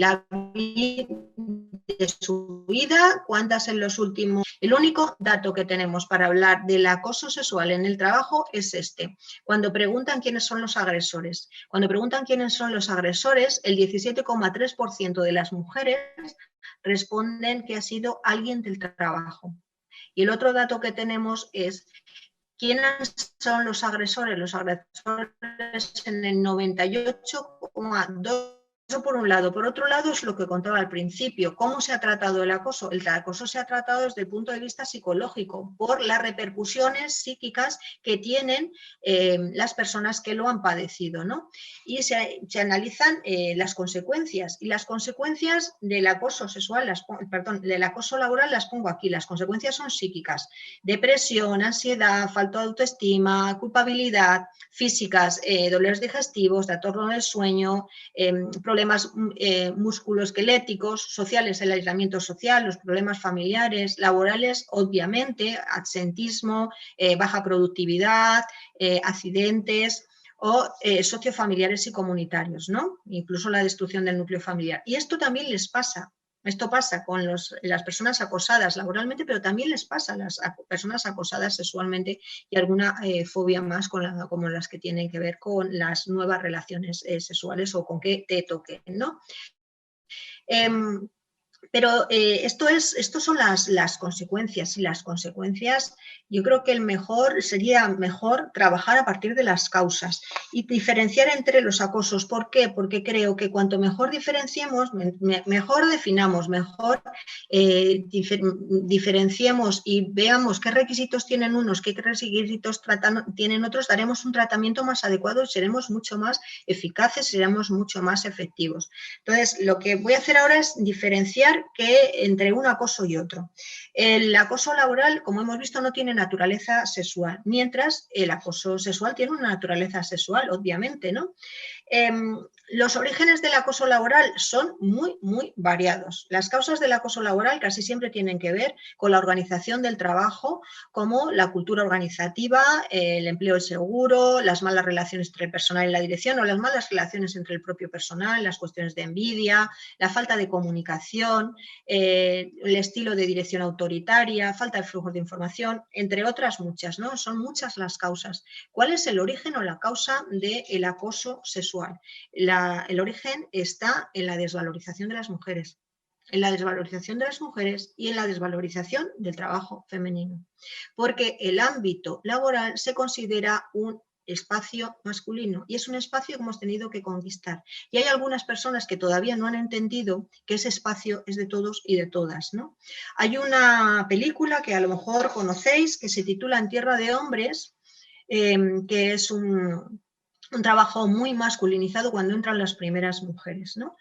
su vida, cuántas en los últimos. El único dato que tenemos para hablar del acoso sexual en el trabajo es este. Cuando preguntan quiénes son los agresores. Cuando preguntan quiénes son los agresores, el 17,3% de las mujeres responden que ha sido alguien del trabajo. Y el otro dato que tenemos es quiénes son los agresores. Los agresores en el 98,2%. Eso por un lado. Por otro lado es lo que contaba al principio. ¿Cómo se ha tratado el acoso? El acoso se ha tratado desde el punto de vista psicológico, por las repercusiones psíquicas que tienen las personas que lo han padecido, ¿no? Y se analizan las consecuencias. Y las consecuencias del acoso sexual, del acoso laboral las pongo aquí. Las consecuencias son psíquicas. Depresión, ansiedad, falta de autoestima, culpabilidad, físicas, dolores digestivos, trastorno del sueño, problemas musculoesqueléticos, sociales, el aislamiento social, los problemas familiares, laborales, obviamente, absentismo, baja productividad, accidentes o sociofamiliares y comunitarios, ¿no? Incluso la destrucción del núcleo familiar. Y esto también les pasa. Esto pasa con las personas acosadas laboralmente, pero también les pasa a las personas acosadas sexualmente y alguna fobia más como las que tienen que ver con las nuevas relaciones sexuales o con que te toquen, ¿no? Pero estos son las consecuencias, y las consecuencias yo creo que sería mejor trabajar a partir de las causas y diferenciar entre los acosos. ¿Por qué? Porque creo que cuanto mejor diferenciemos, mejor definamos, mejor diferenciemos y veamos qué requisitos tienen unos, qué requisitos tienen otros, daremos un tratamiento más adecuado y seremos mucho más eficaces, seremos mucho más efectivos. Entonces, lo que voy a hacer ahora es diferenciar entre un acoso y otro. El acoso laboral, como hemos visto, no tiene naturaleza sexual, mientras el acoso sexual tiene una naturaleza sexual, obviamente, ¿no? Los orígenes del acoso laboral son muy, muy variados. Las causas del acoso laboral casi siempre tienen que ver con la organización del trabajo, como la cultura organizativa, el empleo inseguro, las malas relaciones entre el personal y la dirección o las malas relaciones entre el propio personal, las cuestiones de envidia, la falta de comunicación, el estilo de dirección autoritaria, falta de flujos de información, entre otras muchas, ¿no? Son muchas las causas. ¿Cuál es el origen o la causa del acoso sexual? El origen está en la desvalorización de las mujeres, y en la desvalorización del trabajo femenino, porque el ámbito laboral se considera un espacio masculino y es un espacio que hemos tenido que conquistar. Y hay algunas personas que todavía no han entendido que ese espacio es de todos y de todas, ¿no? Hay una película que a lo mejor conocéis que se titula En tierra de hombres, que es un trabajo muy masculinizado cuando entran las primeras mujeres, ¿no?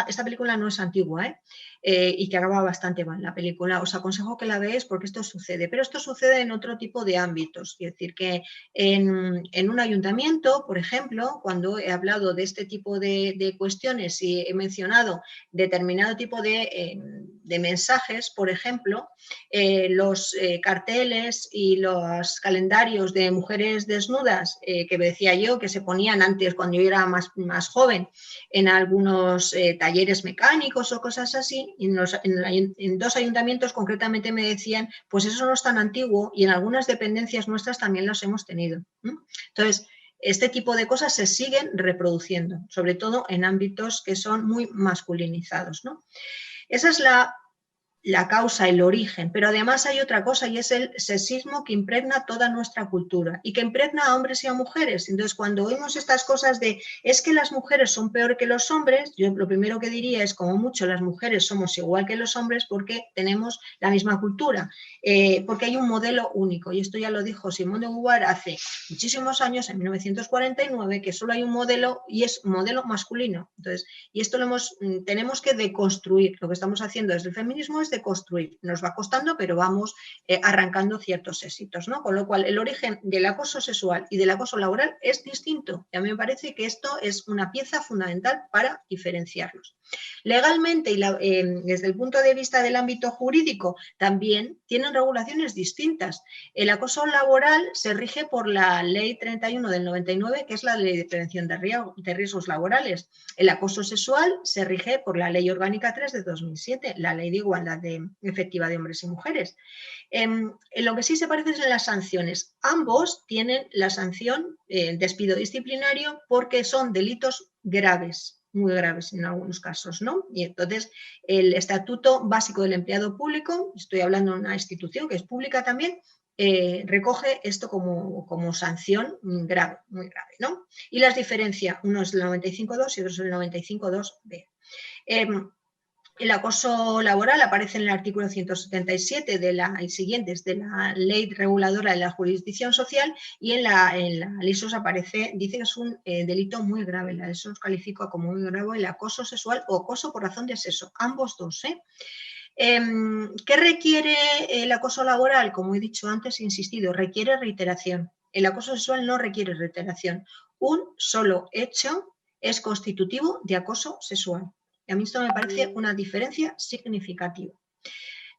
Esta película no es antigua, y que acaba bastante mal la película. Os aconsejo que la veáis porque esto sucede, pero esto sucede en otro tipo de ámbitos. Es decir, que en un ayuntamiento, por ejemplo, cuando he hablado de este tipo de cuestiones y he mencionado determinado tipo de mensajes, por ejemplo, los carteles y los calendarios de mujeres desnudas que decía yo que se ponían antes cuando yo era más joven en algunos talleres mecánicos o cosas así, y en 2 ayuntamientos concretamente me decían, pues eso no es tan antiguo y en algunas dependencias nuestras también los hemos tenido. Entonces, este tipo de cosas se siguen reproduciendo, sobre todo en ámbitos que son muy masculinizados, ¿no? Esa es la causa, el origen, pero además hay otra cosa y es el sexismo que impregna toda nuestra cultura y que impregna a hombres y a mujeres. Entonces, cuando oímos estas cosas de es que las mujeres son peor que los hombres, yo lo primero que diría es como mucho las mujeres somos igual que los hombres porque tenemos la misma cultura, porque hay un modelo único y esto ya lo dijo Simone de Beauvoir hace muchísimos años, en 1949, que solo hay un modelo y es un modelo masculino. Entonces, y esto tenemos que deconstruir. Lo que estamos haciendo desde el feminismo es de construir. Nos va costando, pero vamos arrancando ciertos éxitos, ¿no? Con lo cual, el origen del acoso sexual y del acoso laboral es distinto. Y a mí me parece que esto es una pieza fundamental para diferenciarlos. Legalmente y desde el punto de vista del ámbito jurídico también tienen regulaciones distintas. El acoso laboral se rige por la Ley 31 del 99, que es la Ley de Prevención de Riesgos Laborales. El acoso sexual se rige por la Ley Orgánica 3 de 2007, la Ley de Igualdad Efectiva de Hombres y Mujeres. En lo que sí se parece es en las sanciones. Ambos tienen la sanción despido disciplinario porque son delitos graves, muy graves en algunos casos, ¿no? Y entonces el Estatuto Básico del Empleado Público, estoy hablando de una institución que es pública también, recoge esto como sanción grave, muy grave, ¿no? Y las diferencia, uno es el 95.2 y otro es el 95.2b. El acoso laboral aparece en el artículo 177 y siguientes de la Ley Reguladora de la Jurisdicción Social y en la LISOS dice que es un delito muy grave. La LISOS califica como muy grave el acoso sexual o acoso por razón de sexo, ambos dos. ¿Qué requiere el acoso laboral? Como he dicho antes, he insistido, requiere reiteración. El acoso sexual no requiere reiteración. Un solo hecho es constitutivo de acoso sexual. A mí esto me parece una diferencia significativa.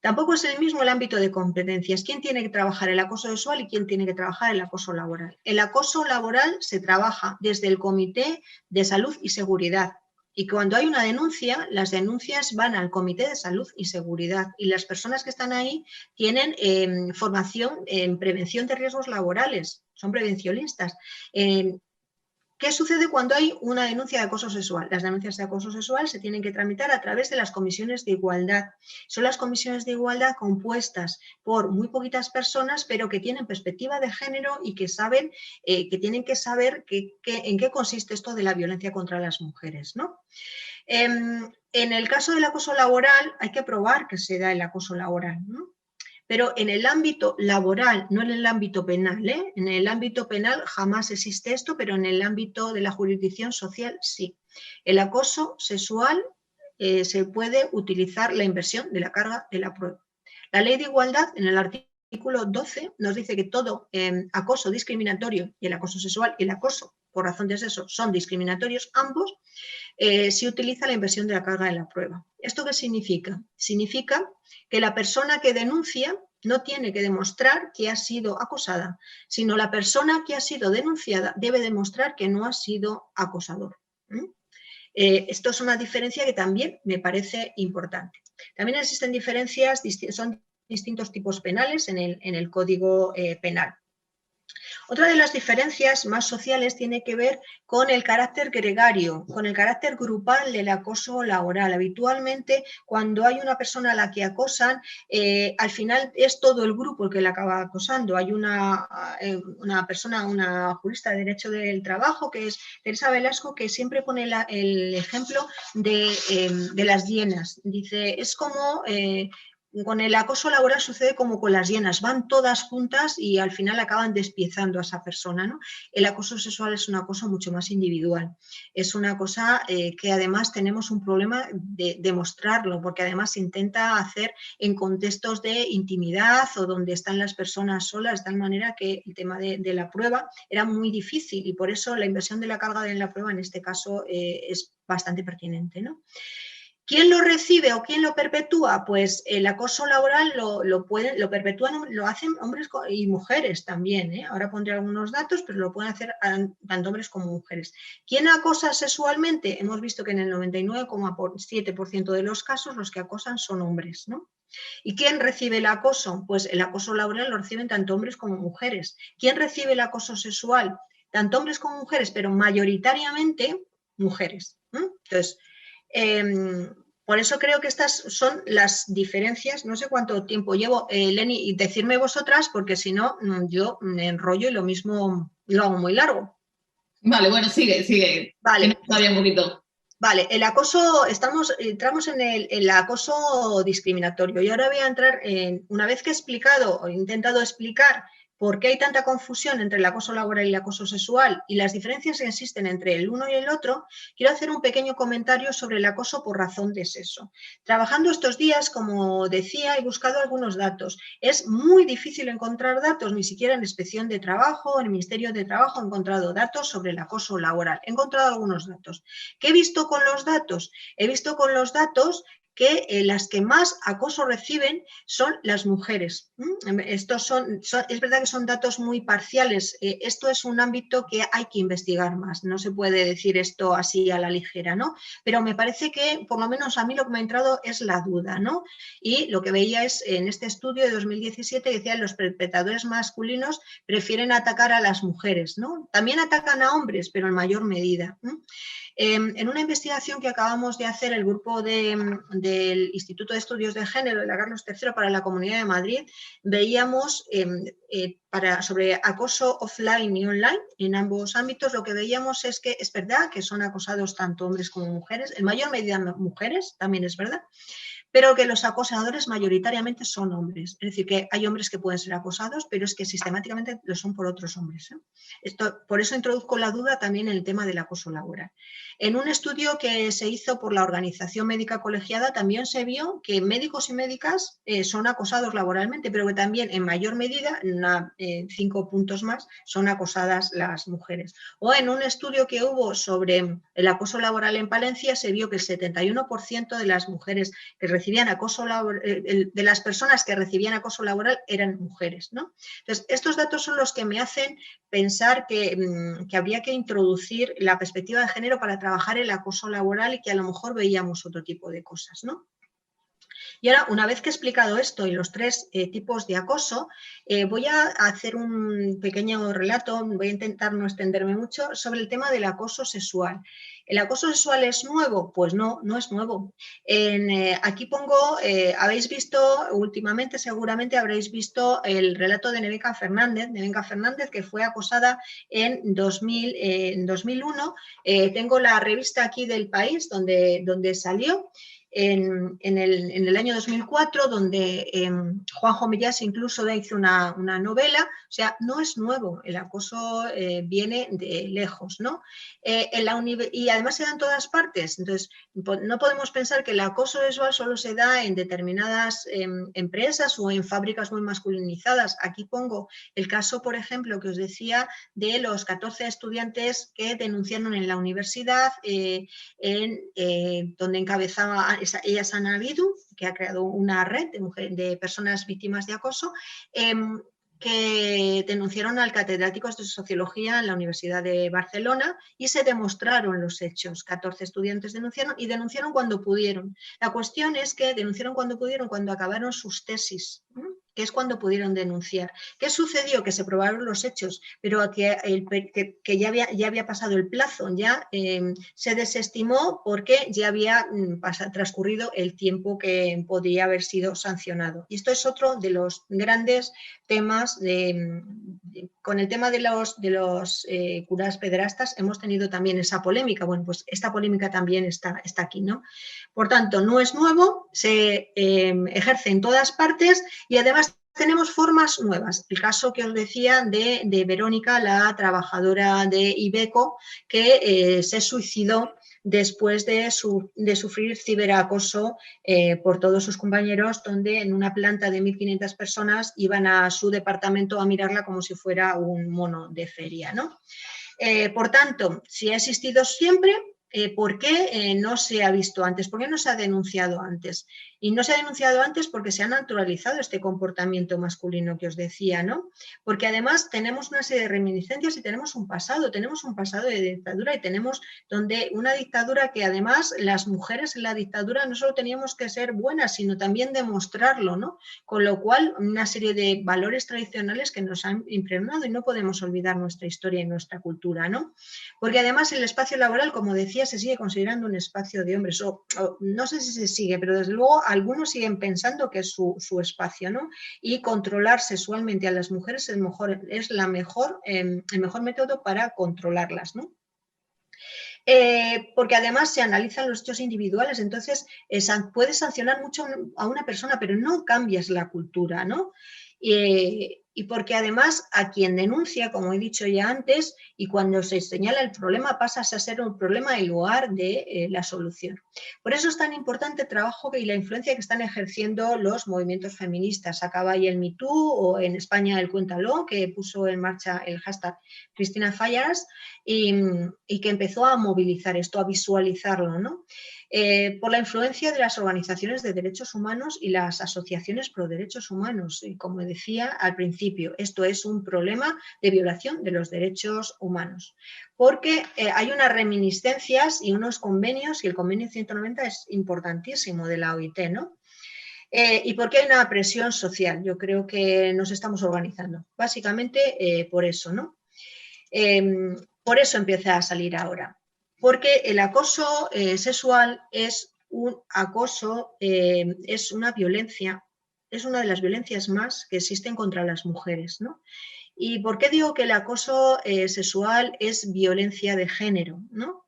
Tampoco es el mismo el ámbito de competencias. ¿Quién tiene que trabajar el acoso sexual y quién tiene que trabajar el acoso laboral? El acoso laboral se trabaja desde el Comité de Salud y Seguridad. Y cuando hay una denuncia, las denuncias van al Comité de Salud y Seguridad y las personas que están ahí tienen formación en prevención de riesgos laborales, son prevencionistas. ¿Qué sucede cuando hay una denuncia de acoso sexual? Las denuncias de acoso sexual se tienen que tramitar a través de las comisiones de igualdad. Son las comisiones de igualdad compuestas por muy poquitas personas, pero que tienen perspectiva de género y que saben, que tienen que saber en qué consiste esto de la violencia contra las mujeres, ¿no? En el caso del acoso laboral hay que probar que se da el acoso laboral, ¿no? Pero en el ámbito laboral, no en el ámbito penal, ¿eh? En el ámbito penal jamás existe esto, pero en el ámbito de la jurisdicción social sí. El acoso sexual se puede utilizar la inversión de la carga de la prueba. La Ley de Igualdad, en el artículo 12, nos dice que todo acoso discriminatorio y el acoso sexual y el acoso por razón de sexo son discriminatorios ambos, se utiliza la inversión de la carga de la prueba. ¿Esto qué significa? Significa que la persona que denuncia no tiene que demostrar que ha sido acosada, sino la persona que ha sido denunciada debe demostrar que no ha sido acosador. Esto es una diferencia que también me parece importante. También existen diferencias, son distintos tipos penales en el Código Penal. Otra de las diferencias más sociales tiene que ver con el carácter gregario, con el carácter grupal del acoso laboral. Habitualmente, cuando hay una persona a la que acosan, al final es todo el grupo el que la acaba acosando. Hay una persona, una jurista de Derecho del Trabajo, que es Teresa Velasco, que siempre pone el ejemplo de las hienas. Dice, es como con el acoso laboral sucede como con las hienas, van todas juntas y al final acaban despiezando a esa persona, ¿no? El acoso sexual es un acoso mucho más individual, es una cosa que además tenemos un problema de demostrarlo, porque además se intenta hacer en contextos de intimidad o donde están las personas solas, de tal manera que el tema de la prueba era muy difícil y por eso la inversión de la carga en la prueba en este caso es bastante pertinente, ¿no? ¿Quién lo recibe o quién lo perpetúa? Pues el acoso laboral lo perpetúan, lo hacen hombres y mujeres también, ¿eh? Ahora pondré algunos datos, pero lo pueden hacer tanto hombres como mujeres. ¿Quién acosa sexualmente? Hemos visto que en el 99,7% de los casos los que acosan son hombres, ¿no? ¿Y quién recibe el acoso? Pues el acoso laboral lo reciben tanto hombres como mujeres. ¿Quién recibe el acoso sexual? Tanto hombres como mujeres, pero mayoritariamente mujeres. Entonces, por eso creo que estas son las diferencias. No sé cuánto tiempo llevo, Leni, y decirme vosotras, porque si no, yo me enrollo y lo mismo lo hago muy largo. Vale, bueno, sigue. Vale. Todavía un poquito. Vale, el acoso, entramos en el acoso discriminatorio y ahora voy a entrar en, una vez que he explicado o he intentado explicar por qué hay tanta confusión entre el acoso laboral y el acoso sexual y las diferencias que existen entre el uno y el otro, quiero hacer un pequeño comentario sobre el acoso por razón de sexo. Trabajando estos días, como decía, he buscado algunos datos. Es muy difícil encontrar datos, ni siquiera en Inspección de Trabajo, en el Ministerio de Trabajo he encontrado datos sobre el acoso laboral. He encontrado algunos datos. ¿Qué he visto con los datos? He visto con los datos que las que más acoso reciben son las mujeres. Estos es verdad que son datos muy parciales. Esto es un ámbito que hay que investigar más. No se puede decir esto así a la ligera, ¿no? Pero me parece que, por lo menos a mí lo que me ha entrado es la duda, ¿no? Y lo que veía es, en este estudio de 2017, decían que los perpetradores masculinos prefieren atacar a las mujeres, ¿no? También atacan a hombres, pero en mayor medida. En una investigación que acabamos de hacer el grupo del Instituto de Estudios de Género de la Carlos III para la Comunidad de Madrid, veíamos sobre acoso offline y online, en ambos ámbitos, lo que veíamos es que es verdad que son acosados tanto hombres como mujeres, en mayor medida mujeres, también es verdad, pero que los acosadores mayoritariamente son hombres. Es decir, que hay hombres que pueden ser acosados, pero es que sistemáticamente lo son por otros hombres. Por eso introduzco la duda también en el tema del acoso laboral. En un estudio que se hizo por la Organización Médica Colegiada también se vio que médicos y médicas son acosados laboralmente, pero que también en mayor medida, 5 puntos más, son acosadas las mujeres. O en un estudio que hubo sobre el acoso laboral en Palencia se vio que el 71% de las mujeres que recibían acoso laboral, de las personas que recibían acoso laboral eran mujeres, ¿no? Entonces, estos datos son los que me hacen pensar que habría que introducir la perspectiva de género para trabajar el acoso laboral y que a lo mejor veíamos otro tipo de cosas, ¿no? Y ahora, una vez que he explicado esto y los 3 tipos de acoso, voy a hacer un pequeño relato, voy a intentar no extenderme mucho, sobre el tema del acoso sexual. ¿El acoso sexual es nuevo? Pues no, no es nuevo. Aquí pongo, habéis visto, últimamente seguramente habréis visto el relato de Nevenka Fernández, que fue acosada en 2001. Tengo la revista aquí del País, donde salió. En el año 2004, donde Juanjo Millás incluso hizo una novela. O sea, no es nuevo, el acoso viene de lejos, ¿no? Y además se da en todas partes. Entonces, no podemos pensar que el acoso sexual solo se da en determinadas empresas o en fábricas muy masculinizadas. Aquí pongo el caso, por ejemplo, que os decía de los 14 estudiantes que denunciaron en la universidad, donde encabezaba ella, Sana Bidu, que ha creado una red de personas víctimas de acoso, que denunciaron al catedrático de Sociología en la Universidad de Barcelona y se demostraron los hechos. 14 estudiantes denunciaron y denunciaron cuando pudieron. La cuestión es que denunciaron cuando pudieron, cuando acabaron sus tesis. que es cuando pudieron denunciar. ¿Qué sucedió? Que se probaron los hechos, pero que ya había pasado el plazo, ya se desestimó porque ya había transcurrido el tiempo que podría haber sido sancionado. Y esto es otro de los grandes temas con el tema de los curas pederastas hemos tenido también esa polémica. Bueno, pues esta polémica también está aquí, ¿no? Por tanto, no es nuevo, se ejerce en todas partes y además tenemos formas nuevas. El caso que os decía de Verónica, la trabajadora de Iveco, que se suicidó después de sufrir ciberacoso por todos sus compañeros, donde en una planta de 1.500 personas iban a su departamento a mirarla como si fuera un mono de feria, ¿no? Por tanto, si ha existido siempre, ¿por qué no se ha visto antes? ¿Por qué no se ha denunciado antes? Y no se ha denunciado antes porque se ha naturalizado este comportamiento masculino que os decía, ¿no? Porque además tenemos una serie de reminiscencias y tenemos un pasado de dictadura y tenemos donde una dictadura que además las mujeres en la dictadura no solo teníamos que ser buenas, sino también demostrarlo, ¿no? Con lo cual, una serie de valores tradicionales que nos han impregnado y no podemos olvidar nuestra historia y nuestra cultura, ¿no? Porque además el espacio laboral, como decía, se sigue considerando un espacio de hombres, o no sé si se sigue, pero desde luego algunos siguen pensando que es su espacio, ¿no? Y controlar sexualmente a las mujeres es el mejor método para controlarlas, ¿no? Porque además se analizan los hechos individuales, entonces puedes sancionar mucho a una persona, pero no cambias la cultura, ¿no? Y porque además a quien denuncia, como he dicho ya antes, y cuando se señala el problema pasa a ser un problema en lugar de la solución. Por eso es tan importante el trabajo y la influencia que están ejerciendo los movimientos feministas. Acaba ahí el Me Too o en España el Cuéntalo, que puso en marcha el hashtag Cristina Fallas y que empezó a movilizar esto, a visualizarlo, ¿no? Por la influencia de las organizaciones de derechos humanos y las asociaciones pro derechos humanos. Y como decía al principio, esto es un problema de violación de los derechos humanos. Porque hay unas reminiscencias y unos convenios, y el convenio 190 es importantísimo de la OIT, ¿no? ¿Y por qué hay una presión social? Yo creo que nos estamos organizando. Básicamente por eso, ¿no? Por eso empieza a salir ahora. Porque el acoso sexual es un acoso, es una violencia, es una de las violencias más que existen contra las mujeres, ¿no? ¿Y por qué digo que el acoso sexual es violencia de género? ¿No?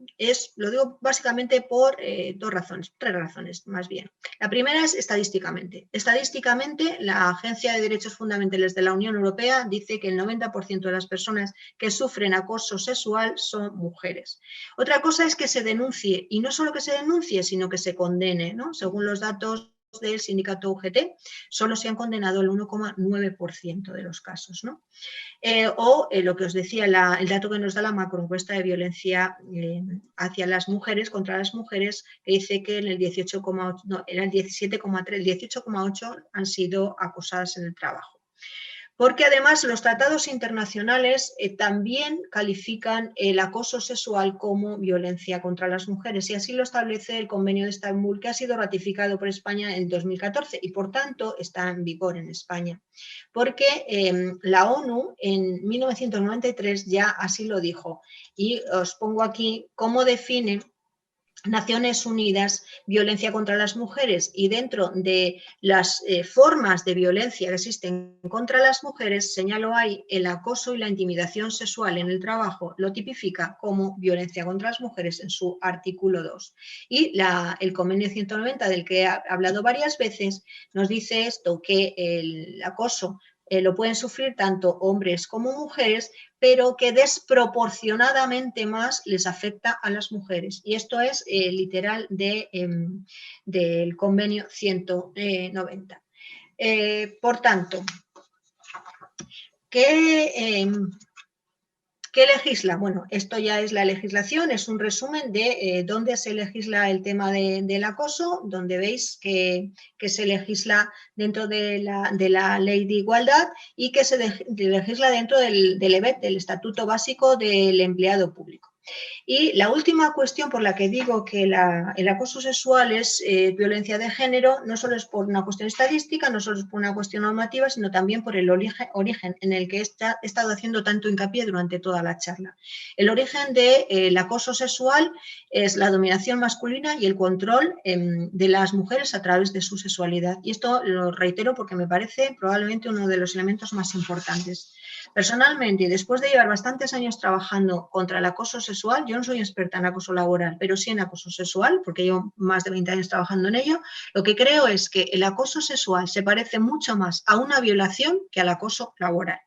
Lo digo básicamente por tres razones más bien. La primera es estadísticamente. Estadísticamente, la Agencia de Derechos Fundamentales de la Unión Europea dice que el 90% de las personas que sufren acoso sexual son mujeres. Otra cosa es que se denuncie, y no solo que se denuncie, sino que se condene, ¿no? Según los datos del sindicato UGT, solo se han condenado el 1,9% de los casos, ¿no? Lo que os decía, el dato que nos da la macroencuesta de violencia hacia las mujeres, contra las mujeres, que dice que en el 18,8, no, era el 17,3, el 18,8 han sido acosadas en el trabajo. Porque además los tratados internacionales también califican el acoso sexual como violencia contra las mujeres y así lo establece el Convenio de Estambul, que ha sido ratificado por España en 2014 y por tanto está en vigor en España. Porque la ONU en 1993 ya así lo dijo y os pongo aquí cómo define Naciones Unidas, violencia contra las mujeres, y dentro de las formas de violencia que existen contra las mujeres, señalo ahí el acoso y la intimidación sexual en el trabajo, lo tipifica como violencia contra las mujeres en su artículo 2. Y el convenio 190, del que he hablado varias veces, nos dice esto, que el acoso lo pueden sufrir tanto hombres como mujeres, pero que desproporcionadamente más les afecta a las mujeres. Y esto es literal del convenio 190. Por tanto, ¿qué legisla? Bueno, esto ya es la legislación, es un resumen de dónde se legisla el tema del acoso, donde veis que se legisla dentro de la Ley de Igualdad y que se legisla dentro del EBET, del Estatuto Básico del Empleado Público. Y la última cuestión por la que digo que el acoso sexual es violencia de género, no solo es por una cuestión estadística, no solo es por una cuestión normativa, sino también por el origen en el que he estado haciendo tanto hincapié durante toda la charla. El origen del acoso sexual es la dominación masculina y el control de las mujeres a través de su sexualidad. Y esto lo reitero porque me parece probablemente uno de los elementos más importantes. Personalmente, y después de llevar bastantes años trabajando contra el acoso sexual, yo no soy experta en acoso laboral, pero sí en acoso sexual, porque llevo más de 20 años trabajando en ello, lo que creo es que el acoso sexual se parece mucho más a una violación que al acoso laboral.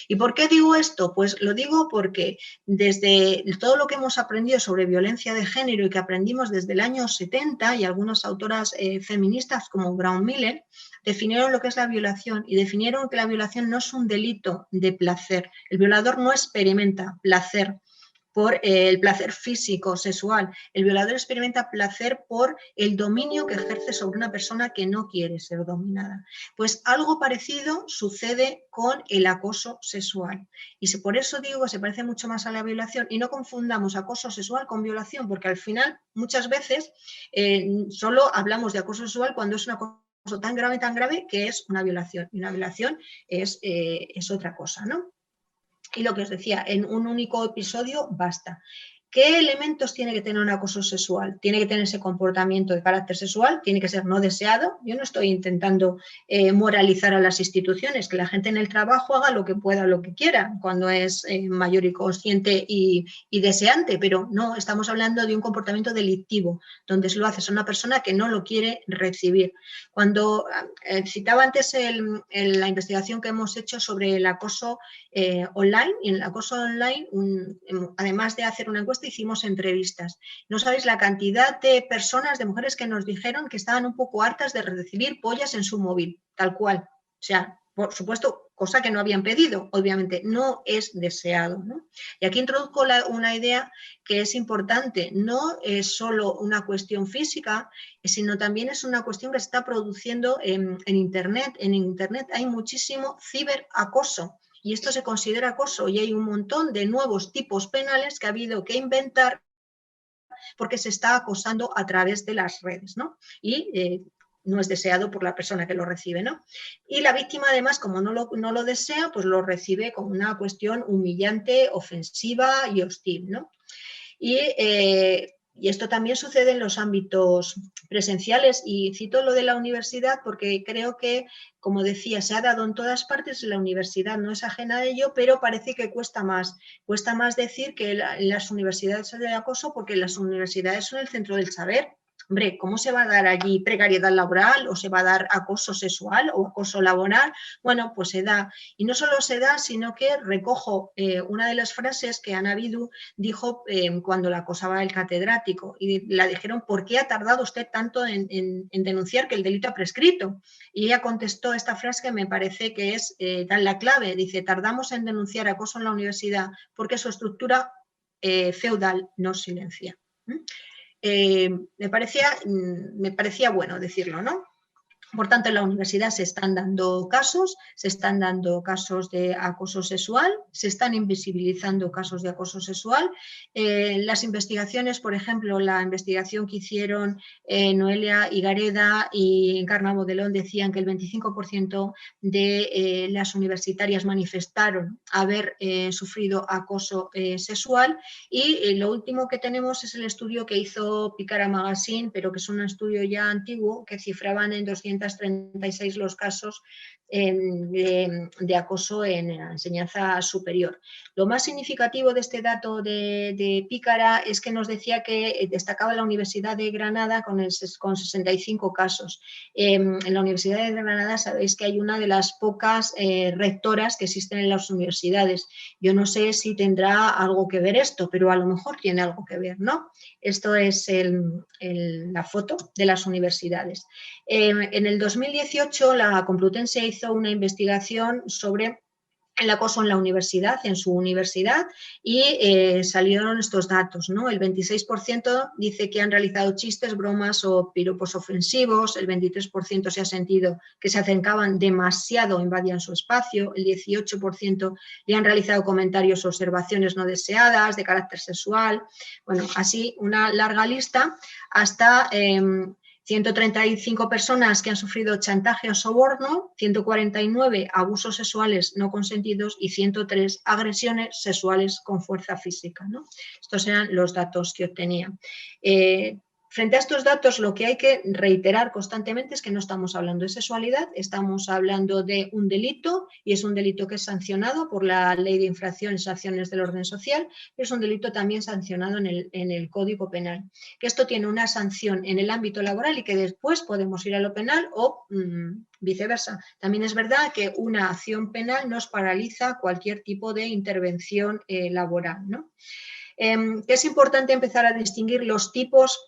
¿Y por qué digo esto? Pues lo digo porque desde todo lo que hemos aprendido sobre violencia de género y que aprendimos desde el año 70, y algunas autoras feministas como Brown Miller definieron lo que es la violación y definieron que la violación no es un delito de placer. El violador no experimenta placer por el placer físico, sexual. El violador experimenta placer por el dominio que ejerce sobre una persona que no quiere ser dominada. Pues algo parecido sucede con el acoso sexual. Y por eso digo que se parece mucho más a la violación. Y no confundamos acoso sexual con violación, porque al final muchas veces solo hablamos de acoso sexual cuando es una cosa tan grave que es una violación. Y una violación es otra cosa, ¿no? Y lo que os decía, en un único episodio basta. ¿Qué elementos tiene que tener un acoso sexual? Tiene que tener ese comportamiento de carácter sexual, tiene que ser no deseado. Yo no estoy intentando moralizar a las instituciones, que la gente en el trabajo haga lo que pueda, lo que quiera, cuando es mayor y consciente y deseante, pero no, estamos hablando de un comportamiento delictivo, donde se lo haces a una persona que no lo quiere recibir. Cuando citaba antes la investigación que hemos hecho sobre el acoso online, y en el acoso online, además de hacer una encuesta, hicimos entrevistas. No sabéis la cantidad de personas, de mujeres que nos dijeron que estaban un poco hartas de recibir pollas en su móvil, tal cual. O sea, por supuesto, cosa que no habían pedido, obviamente, no es deseado, ¿no? Y aquí introduzco una idea que es importante, no es solo una cuestión física, sino también es una cuestión que se está produciendo en Internet. En Internet hay muchísimo ciberacoso. Y esto se considera acoso y hay un montón de nuevos tipos penales que ha habido que inventar porque se está acosando a través de las redes, ¿no? Y no es deseado por la persona que lo recibe, ¿no? Y la víctima, además, como no lo desea, pues lo recibe como una cuestión humillante, ofensiva y hostil, ¿no? Y esto también sucede en los ámbitos presenciales, y cito lo de la universidad porque creo que, como decía, se ha dado en todas partes, la universidad no es ajena a ello, pero parece que cuesta más decir que las universidades son de acoso, porque las universidades son el centro del saber. Hombre, ¿cómo se va a dar allí precariedad laboral o se va a dar acoso sexual o acoso laboral? Bueno, pues se da. Y no solo se da, sino que recojo una de las frases que Ana Vidu dijo cuando la acosaba el catedrático. Y la dijeron, ¿por qué ha tardado usted tanto en denunciar que el delito ha prescrito? Y ella contestó esta frase que me parece que es tan la clave. Dice, tardamos en denunciar acoso en la universidad porque su estructura feudal nos silencia. Me parecía bueno decirlo, ¿no? Por tanto, en la universidad se están dando casos de acoso sexual, se están invisibilizando casos de acoso sexual. Las investigaciones, por ejemplo, la investigación que hicieron Noelia Higareda y Encarna Modelón decían que el 25% de las universitarias manifestaron haber sufrido acoso sexual. Y lo último que tenemos es el estudio que hizo Picara Magazine, pero que es un estudio ya antiguo, que cifraban en 236 los casos de acoso en la enseñanza superior. Lo más significativo de este dato de Pícara es que nos decía que destacaba la Universidad de Granada con 65 casos. En la Universidad de Granada sabéis que hay una de las pocas rectoras que existen en las universidades. Yo no sé si tendrá algo que ver esto, pero a lo mejor tiene algo que ver, ¿no? Esto es la foto de las universidades. En el 2018 la Complutense hizo una investigación sobre el acoso en la universidad, en su universidad, y salieron estos datos, ¿no? El 26% dice que han realizado chistes, bromas o piropos ofensivos, el 23% se ha sentido que se acercaban demasiado, invadían su espacio, el 18% le han realizado comentarios o observaciones no deseadas de carácter sexual, bueno, así una larga lista, hasta 135 personas que han sufrido chantaje o soborno, 149 abusos sexuales no consentidos y 103 agresiones sexuales con fuerza física, ¿no? Estos eran los datos que obtenía. Frente a estos datos, lo que hay que reiterar constantemente es que no estamos hablando de sexualidad, estamos hablando de un delito, y es un delito que es sancionado por la Ley de Infracciones y Sanciones del Orden Social, pero es un delito también sancionado en el Código Penal. Que esto tiene una sanción en el ámbito laboral y que después podemos ir a lo penal o viceversa. También es verdad que una acción penal nos paraliza cualquier tipo de intervención laboral, ¿no? Que es importante empezar a distinguir los tipos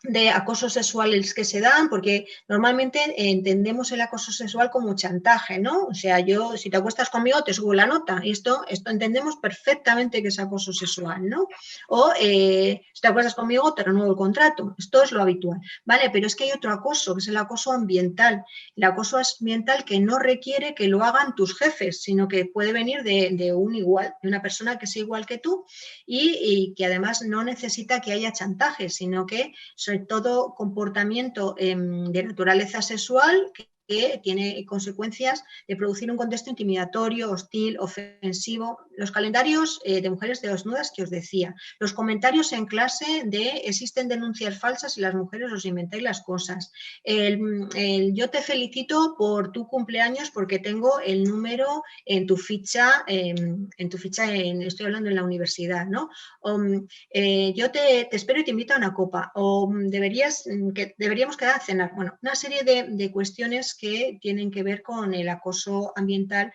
de acosos sexuales que se dan, porque normalmente entendemos el acoso sexual como chantaje, ¿no? O sea, yo, si te acuestas conmigo, te subo la nota. Esto entendemos perfectamente que es acoso sexual, ¿no? O si te acuestas conmigo, te renuevo el contrato. Esto es lo habitual, ¿vale? Pero es que hay otro acoso, que es el acoso ambiental. El acoso ambiental que no requiere que lo hagan tus jefes, sino que puede venir de un igual, de una persona que sea igual que tú y que además no necesita que haya chantaje, sino que sobre todo comportamiento de naturaleza sexual que tiene consecuencias de producir un contexto intimidatorio, hostil, ofensivo. Los calendarios de mujeres desnudas que os decía, los comentarios en clase de existen denuncias falsas y las mujeres os inventáis las cosas. Yo te felicito por tu cumpleaños porque tengo el número en tu ficha, estoy hablando en la universidad, ¿no? Yo te espero y te invito a una copa, o deberíamos quedar a cenar. Bueno, una serie de cuestiones que tienen que ver con el acoso ambiental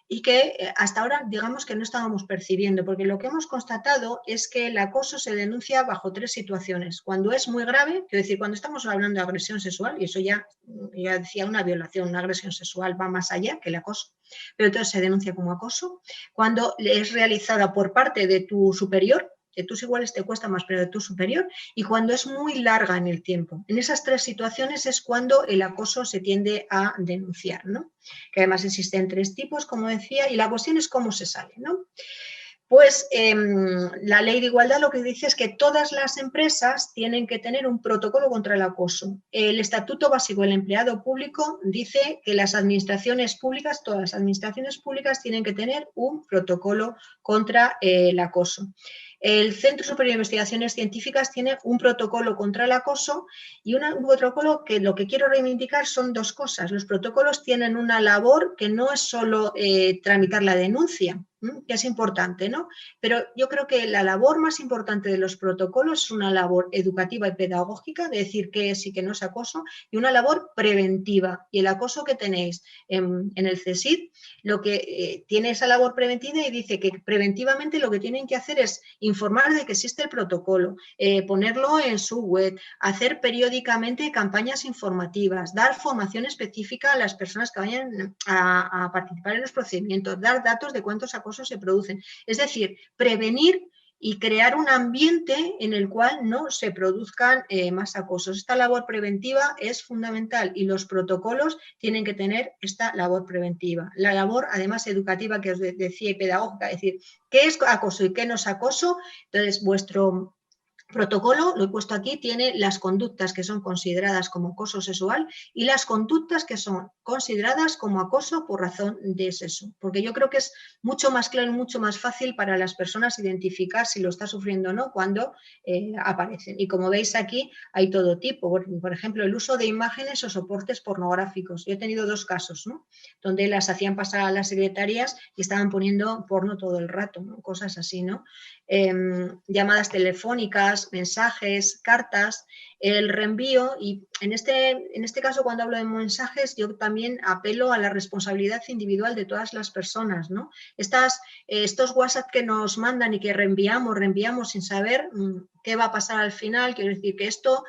y que hasta ahora digamos que no estábamos percibiendo, porque lo que hemos constatado es que el acoso se denuncia bajo 3 situaciones. Cuando es muy grave, quiero decir, cuando estamos hablando de agresión sexual, y eso ya decía una violación, una agresión sexual va más allá que el acoso, pero entonces se denuncia como acoso. Cuando es realizada por parte de tu superior, de tus iguales te cuesta más, pero de tu superior, y cuando es muy larga en el tiempo. En esas 3 situaciones es cuando el acoso se tiende a denunciar, ¿no? Que además existen 3 tipos, como decía, y la cuestión es cómo se sale, ¿no? Pues la ley de igualdad lo que dice es que todas las empresas tienen que tener un protocolo contra el acoso. El Estatuto Básico del Empleado Público dice que las administraciones públicas, todas las administraciones públicas tienen que tener un protocolo contra el acoso. El Centro Superior de Investigaciones Científicas tiene un protocolo contra el acoso y un protocolo que lo que quiero reivindicar son 2 cosas. Los protocolos tienen una labor que no es solo tramitar la denuncia, que es importante, ¿no? Pero yo creo que la labor más importante de los protocolos es una labor educativa y pedagógica, de decir qué es y qué no es acoso, y una labor preventiva. Y el acoso que tenéis en el CSIC, lo que tiene esa labor preventiva y dice que preventivamente lo que tienen que hacer es informar de que existe el protocolo, ponerlo en su web, hacer periódicamente campañas informativas, dar formación específica a las personas que vayan a participar en los procedimientos, dar datos de cuántos acosos se producen. Es decir, prevenir y crear un ambiente en el cual no se produzcan más acosos. Esta labor preventiva es fundamental y los protocolos tienen que tener esta labor preventiva. La labor, además, educativa que os decía y pedagógica, es decir, ¿qué es acoso y qué no es acoso? Entonces, vuestro protocolo, lo he puesto aquí, tiene las conductas que son consideradas como acoso sexual y las conductas que son consideradas como acoso por razón de sexo. Porque yo creo que es mucho más claro y mucho más fácil para las personas identificar si lo está sufriendo o no cuando aparecen. Y como veis aquí, hay todo tipo. Por ejemplo, el uso de imágenes o soportes pornográficos. Yo he tenido 2 casos, ¿no? Donde las hacían pasar a las secretarias y estaban poniendo porno todo el rato, ¿no? Cosas así, ¿no? Llamadas telefónicas, mensajes, cartas, el reenvío y en este caso cuando hablo de mensajes yo también apelo a la responsabilidad individual de todas las personas, ¿no? Estos WhatsApp que nos mandan y que reenviamos sin saber qué va a pasar al final, quiero decir que esto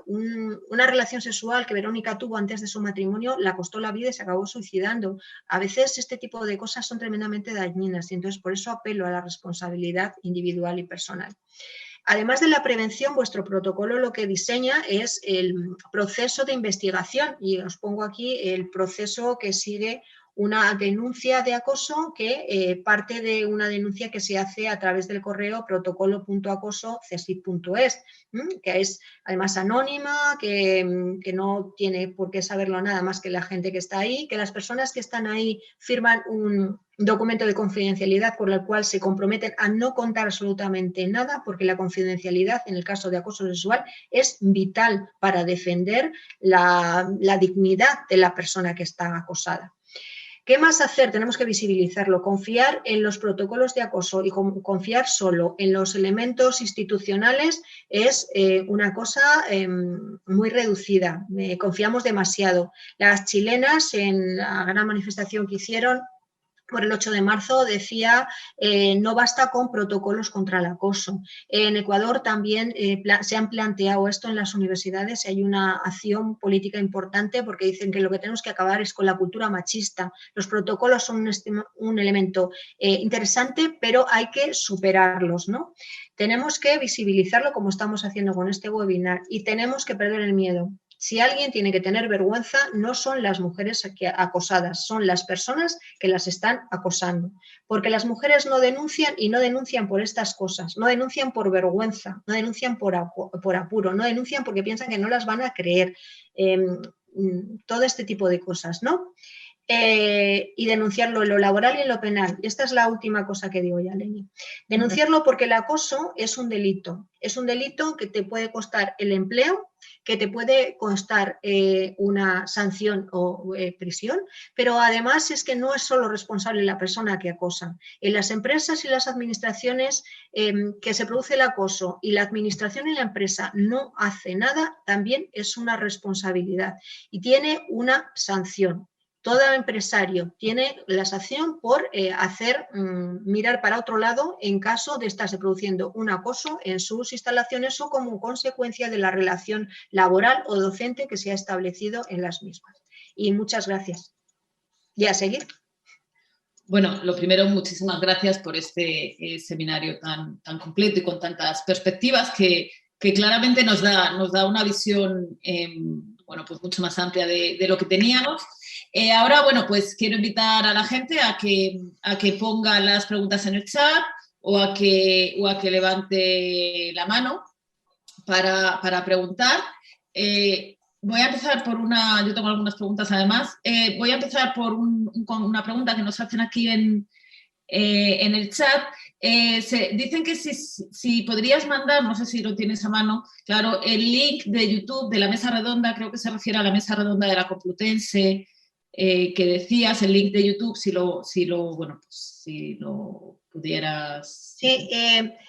una relación sexual que Verónica tuvo antes de su matrimonio la costó la vida y se acabó suicidando. A veces este tipo de cosas son tremendamente dañinas y entonces por eso apelo a la responsabilidad individual y personal. Además de la prevención, vuestro protocolo lo que diseña es el proceso de investigación y os pongo aquí el proceso que sigue una denuncia de acoso que parte de una denuncia que se hace a través del correo protocolo.acoso@cesid.es, que es además anónima, que no tiene por qué saberlo nada más que la gente que está ahí, que las personas que están ahí firman un documento de confidencialidad por el cual se comprometen a no contar absolutamente nada, porque la confidencialidad en el caso de acoso sexual es vital para defender la dignidad de la persona que está acosada. ¿Qué más hacer? Tenemos que visibilizarlo, confiar en los protocolos de acoso y confiar solo en los elementos institucionales es una cosa muy reducida. Confiamos demasiado. Las chilenas en la gran manifestación que hicieron por el 8 de marzo decía no basta con protocolos contra el acoso. En Ecuador también se han planteado esto en las universidades, hay una acción política importante porque dicen que lo que tenemos que acabar es con la cultura machista. Los protocolos son un elemento interesante, pero hay que superarlos, ¿no? Tenemos que visibilizarlo como estamos haciendo con este webinar y tenemos que perder el miedo. Si alguien tiene que tener vergüenza, no son las mujeres acosadas, son las personas que las están acosando. Porque las mujeres no denuncian y no denuncian por estas cosas, no denuncian por vergüenza, no denuncian por apuro, no denuncian porque piensan que no las van a creer. Todo este tipo de cosas, ¿no? Y denunciarlo en lo laboral y en lo penal. Esta es la última cosa que digo ya, Leni. Denunciarlo porque el acoso es un delito que te puede costar el empleo, que te puede costar una sanción o prisión, pero además es que no es solo responsable la persona que acosa. En las empresas y las administraciones que se produce el acoso y la administración y la empresa no hace nada, también es una responsabilidad y tiene una sanción. Todo empresario tiene la sanción por mirar para otro lado en caso de estarse produciendo un acoso en sus instalaciones o como consecuencia de la relación laboral o docente que se ha establecido en las mismas. Y muchas gracias. Y a seguir. Bueno, lo primero, muchísimas gracias por este seminario tan completo y con tantas perspectivas que claramente nos da una visión bueno, pues mucho más amplia de lo que teníamos. Ahora, bueno, pues quiero invitar a la gente a que ponga las preguntas en el chat o a que levante la mano para preguntar. Voy a empezar por yo tengo algunas preguntas además. Voy a empezar por una pregunta que nos hacen aquí en el chat. Dicen que si podrías mandar, no sé si lo tienes a mano, claro, el link de YouTube de la mesa redonda, creo que se refiere a la mesa redonda de la Complutense, que decías, el link de YouTube, si lo pudieras, sí,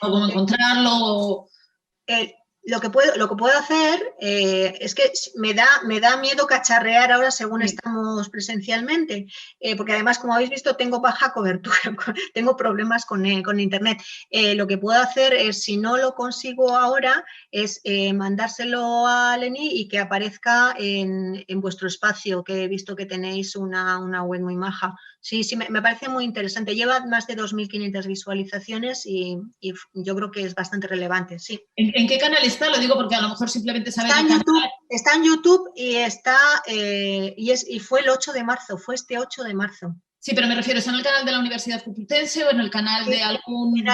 o cómo encontrarlo. Lo que puedo hacer es que me da miedo cacharrear ahora según estamos presencialmente, porque además, como habéis visto, tengo baja cobertura, tengo problemas con internet. Lo que puedo hacer es, si no lo consigo ahora, es mandárselo a Leni y que aparezca en vuestro espacio, que he visto que tenéis una web muy maja. Sí, me parece muy interesante. Lleva más de 2.500 visualizaciones y yo creo que es bastante relevante, sí. ¿En qué canal está? Lo digo porque a lo mejor simplemente sabes está en YouTube, está en YouTube y fue el 8 de marzo, fue este 8 de marzo. Sí, pero me refiero, ¿está en el canal de la Universidad Complutense o en el canal de algún... En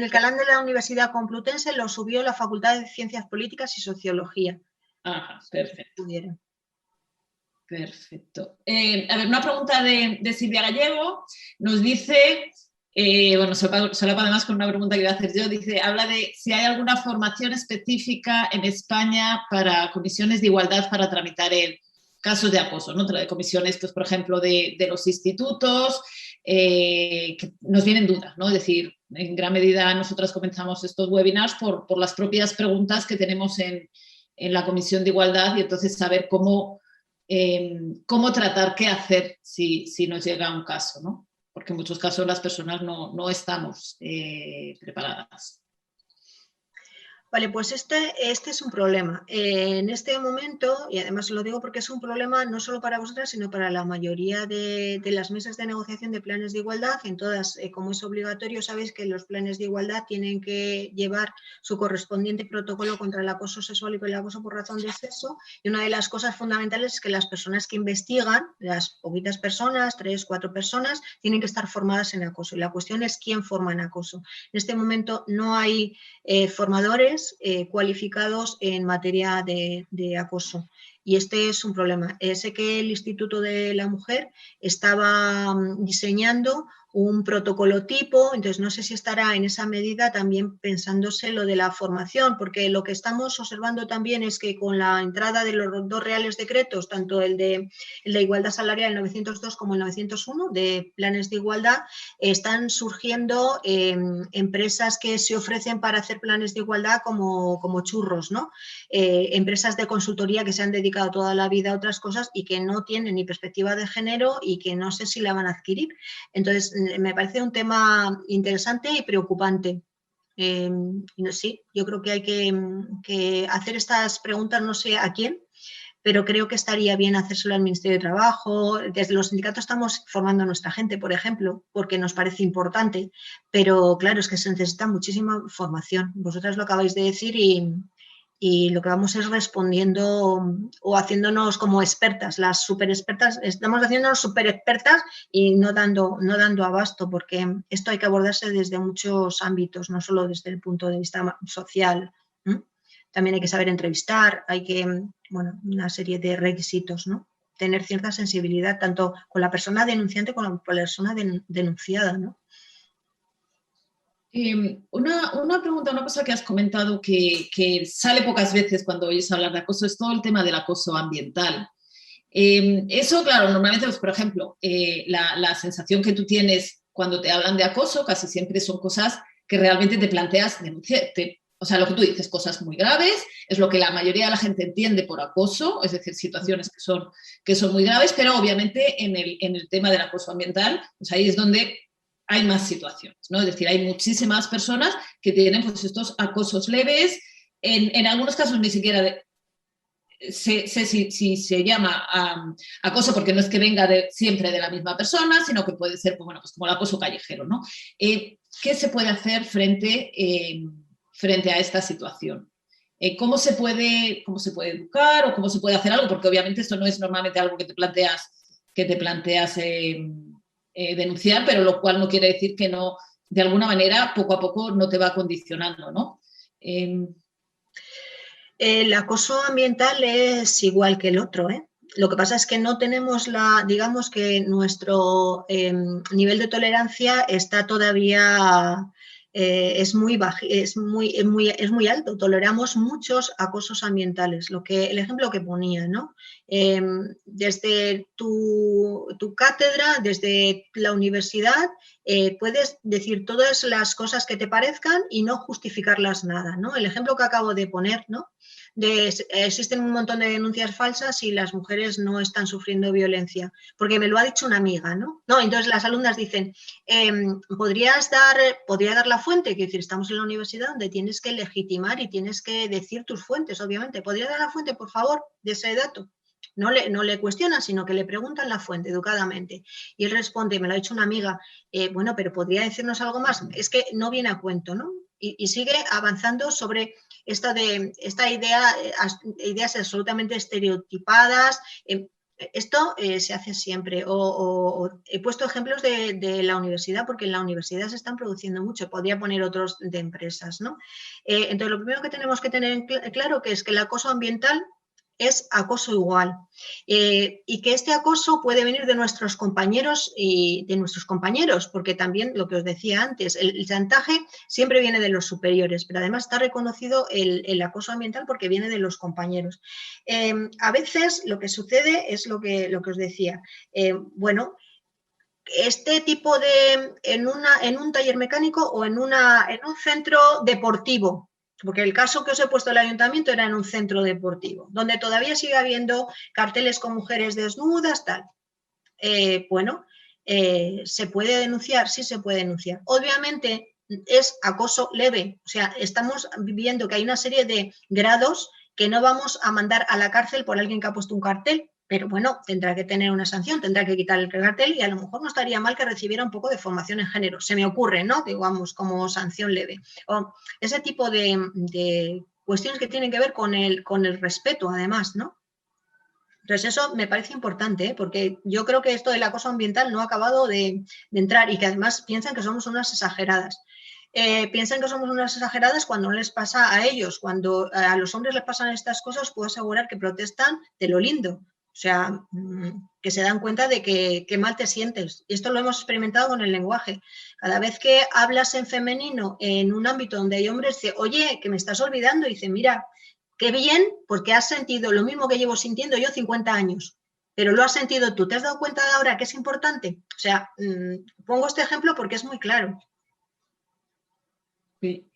el canal de la Universidad Complutense lo subió la Facultad de Ciencias Políticas y Sociología. Ajá, perfecto. Perfecto. A ver, una pregunta de Silvia Gallego. Nos dice, bueno, solapa además con una pregunta que iba a hacer yo, dice, habla de si hay alguna formación específica en España para comisiones de igualdad para tramitar en casos de acoso, ¿no? Comisiones, pues, por ejemplo, de los institutos, que nos vienen dudas, ¿no? Es decir, en gran medida nosotras comenzamos estos webinars por las propias preguntas que tenemos en la Comisión de Igualdad y entonces saber cómo tratar, qué hacer si nos llega un caso, ¿no? Porque en muchos casos las personas no estamos preparadas. Vale, pues este es un problema. En este momento, y además lo digo porque es un problema no solo para vosotras, sino para la mayoría de las mesas de negociación de planes de igualdad. En todas, como es obligatorio, sabéis que los planes de igualdad tienen que llevar su correspondiente protocolo contra el acoso sexual y el acoso por razón de sexo. Y una de las cosas fundamentales es que las personas que investigan, las poquitas personas, 3, 4 personas, tienen que estar formadas en acoso. Y la cuestión es quién forma en acoso. En este momento no hay formadores cualificados en materia de acoso. Y este es un problema. Sé que el Instituto de la Mujer estaba diseñando un protocolo tipo, entonces no sé si estará en esa medida también pensándose lo de la formación, porque lo que estamos observando también es que con la entrada de los 2 reales decretos, tanto el de igualdad salarial, el 902, como el 901, de planes de igualdad, están surgiendo empresas que se ofrecen para hacer planes de igualdad como churros, ¿no? Empresas de consultoría que se han dedicado toda la vida a otras cosas y que no tienen ni perspectiva de género y que no sé si la van a adquirir. Entonces, me parece un tema interesante y preocupante. Sí, yo creo que hay que hacer estas preguntas, no sé a quién, pero creo que estaría bien hacérselo al Ministerio de Trabajo. Desde los sindicatos estamos formando a nuestra gente, por ejemplo, porque nos parece importante, pero claro, es que se necesita muchísima formación. Vosotras lo acabáis de decir y lo que vamos es respondiendo o haciéndonos como expertas, las super expertas, estamos haciéndonos super expertas y no dando abasto, porque esto hay que abordarse desde muchos ámbitos, no solo desde el punto de vista social. También hay que saber entrevistar, hay que, bueno, una serie de requisitos, ¿no? Tener cierta sensibilidad tanto con la persona denunciante como con la persona denunciada, ¿no? Una pregunta, una cosa que has comentado que sale pocas veces cuando oyes hablar de acoso es todo el tema del acoso ambiental. Eso, claro, normalmente, pues, por ejemplo, la sensación que tú tienes cuando te hablan de acoso casi siempre son cosas que realmente te planteas denunciar. O sea, lo que tú dices, cosas muy graves, es lo que la mayoría de la gente entiende por acoso, es decir, situaciones que son muy graves, pero obviamente en el tema del acoso ambiental, pues ahí es donde hay más situaciones, ¿no? Es decir, hay muchísimas personas que tienen pues estos acosos leves, en algunos casos ni siquiera sé si se llama acoso porque no es que venga siempre de la misma persona, sino que puede ser pues, bueno, pues como el acoso callejero, ¿no? ¿Qué se puede hacer frente a esta situación? ¿Cómo se puede educar o cómo se puede hacer algo? Porque obviamente esto no es normalmente algo que te planteas denunciar, pero lo cual no quiere decir que no, de alguna manera, poco a poco no te va condicionando, ¿no? El acoso ambiental es igual que el otro, ¿eh? Lo que pasa es que no tenemos digamos que nuestro nivel de tolerancia está todavía, es muy alto. Toleramos muchos acosos ambientales. El ejemplo que ponía, ¿no? Desde tu cátedra, desde la universidad, puedes decir todas las cosas que te parezcan y no justificarlas nada, ¿no? El ejemplo que acabo de poner, ¿no? Existen un montón de denuncias falsas y las mujeres no están sufriendo violencia, porque me lo ha dicho una amiga, ¿no? No, entonces las alumnas dicen, podría dar la fuente, que decir, estamos en la universidad donde tienes que legitimar y tienes que decir tus fuentes, obviamente. ¿Podría dar la fuente, por favor, de ese dato? No le cuestionan, sino que le preguntan la fuente educadamente. Y él responde, me lo ha dicho una amiga, bueno, pero ¿podría decirnos algo más? Es que no viene a cuento, ¿no? Y sigue avanzando sobre ideas absolutamente estereotipadas. Esto se hace siempre. He puesto ejemplos de la universidad, porque en la universidad se están produciendo mucho. Podría poner otros de empresas, ¿no? Entonces, lo primero que tenemos que tener claro que es que el acoso ambiental es acoso igual, y que este acoso puede venir de nuestros compañeros porque también lo que os decía antes, el chantaje siempre viene de los superiores, pero además está reconocido el acoso ambiental porque viene de los compañeros. A veces lo que sucede es lo que os decía, bueno, este tipo en un taller mecánico o en un centro deportivo, porque el caso que os he puesto del ayuntamiento era en un centro deportivo, donde todavía sigue habiendo carteles con mujeres desnudas, tal. ¿Se puede denunciar? Sí se puede denunciar. Obviamente es acoso leve. O sea, estamos viendo que hay una serie de grados que no vamos a mandar a la cárcel por alguien que ha puesto un cartel, pero bueno, tendrá que tener una sanción, tendrá que quitar el cartel y a lo mejor no estaría mal que recibiera un poco de formación en género. Se me ocurre, ¿no? Digamos, como sanción leve. O ese tipo de cuestiones que tienen que ver con el respeto, además, ¿no? Entonces eso me parece importante, ¿eh? Porque yo creo que esto del acoso ambiental no ha acabado de entrar y que además piensan que somos unas exageradas. Piensan que somos unas exageradas cuando no les pasa a ellos. Cuando a los hombres les pasan estas cosas, puedo asegurar que protestan de lo lindo. O sea, que se dan cuenta de que mal te sientes. Y esto lo hemos experimentado con el lenguaje. Cada vez que hablas en femenino en un ámbito donde hay hombres, dice, oye, que me estás olvidando. Y dice, mira, qué bien, porque has sentido lo mismo que llevo sintiendo yo 50 años, pero lo has sentido tú. ¿Te has dado cuenta de ahora que es importante? O sea, pongo este ejemplo porque es muy claro. Sí.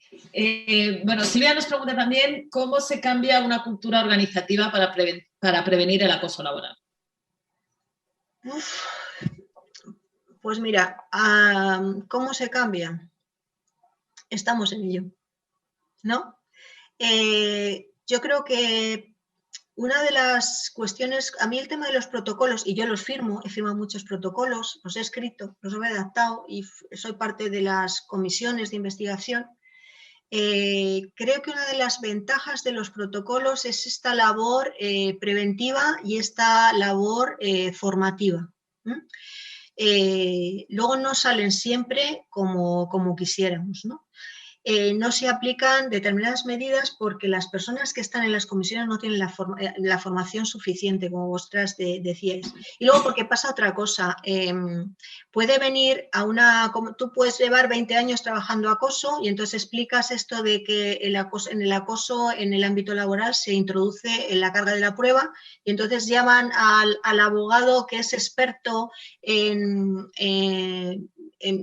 Bueno, Silvia nos pregunta también cómo se cambia una cultura organizativa para prevenir el acoso laboral. Uf, pues mira, ¿cómo se cambia? Estamos en ello, ¿no? Yo creo que una de las cuestiones, a mí el tema de los protocolos, y yo los firmo, he firmado muchos protocolos, los he escrito, los he redactado y soy parte de las comisiones de investigación. Creo que una de las ventajas de los protocolos es esta labor preventiva y esta labor formativa. Luego no salen siempre como quisiéramos, ¿no? No se aplican determinadas medidas porque las personas que están en las comisiones no tienen la formación suficiente, como vosotras decíais. Y luego porque pasa otra cosa, puede venir tú puedes llevar 20 años trabajando acoso y entonces explicas esto de que el acoso en el ámbito laboral se introduce en la carga de la prueba y entonces llaman al abogado que es experto en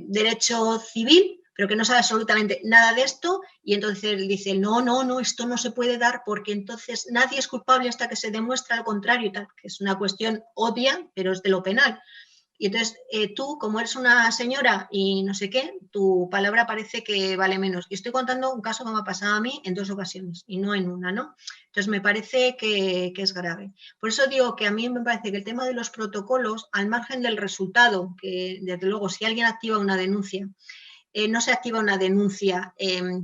derecho civil, pero que no sabe absolutamente nada de esto, y entonces dice, no, esto no se puede dar porque entonces nadie es culpable hasta que se demuestra lo contrario, y tal, que es una cuestión obvia, pero es de lo penal. Y entonces tú, como eres una señora y no sé qué, tu palabra parece que vale menos. Y estoy contando un caso que me ha pasado a mí en 2 ocasiones y no en una, ¿no? Entonces me parece que es grave. Por eso digo que a mí me parece que el tema de los protocolos, al margen del resultado, que desde luego si alguien activa una denuncia, no se activa una denuncia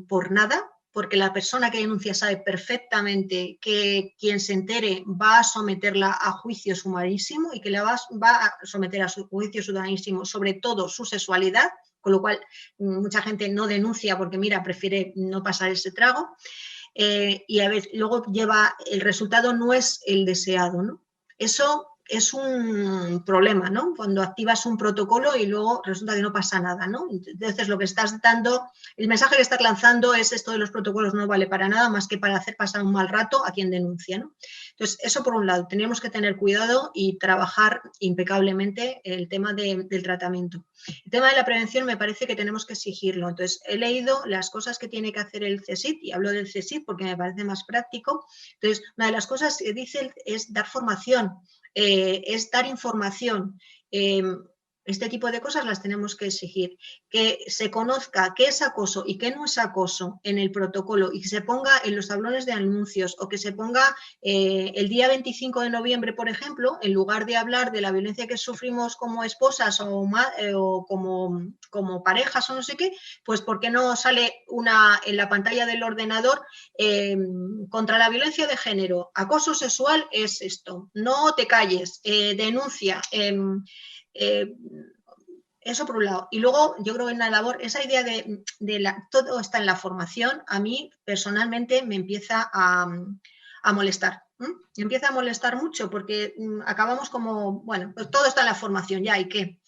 por nada, porque la persona que denuncia sabe perfectamente que quien se entere va a someterla a juicio sumarísimo y que la va a someter a su juicio sumarísimo sobre todo su sexualidad, con lo cual mucha gente no denuncia porque, mira, prefiere no pasar ese trago. Y a ver, luego el resultado no es el deseado, ¿no? Eso es un problema, ¿no? Cuando activas un protocolo y luego resulta que no pasa nada, ¿no? Entonces lo que estás dando, el mensaje que estás lanzando es esto de los protocolos no vale para nada más que para hacer pasar un mal rato a quien denuncia, ¿no? Entonces eso por un lado, teníamos que tener cuidado y trabajar impecablemente el tema del tratamiento. El tema de la prevención me parece que tenemos que exigirlo. Entonces he leído las cosas que tiene que hacer el CSIC y hablo del CSIC porque me parece más práctico. Entonces una de las cosas que dice es dar formación. Es dar información. Este tipo de cosas las tenemos que exigir. Que se conozca qué es acoso y qué no es acoso en el protocolo y que se ponga en los tablones de anuncios o que se ponga el día 25 de noviembre, por ejemplo, en lugar de hablar de la violencia que sufrimos como esposas o como parejas o no sé qué, pues ¿por qué no sale en la pantalla del ordenador contra la violencia de género? Acoso sexual es esto. No te calles, denuncia. Eso por un lado. Y luego yo creo que en la labor, esa idea de todo está en la formación, a mí personalmente me empieza a molestar. Me empieza a molestar mucho porque acabamos como, bueno, pues todo está en la formación, ya, ¿y qué?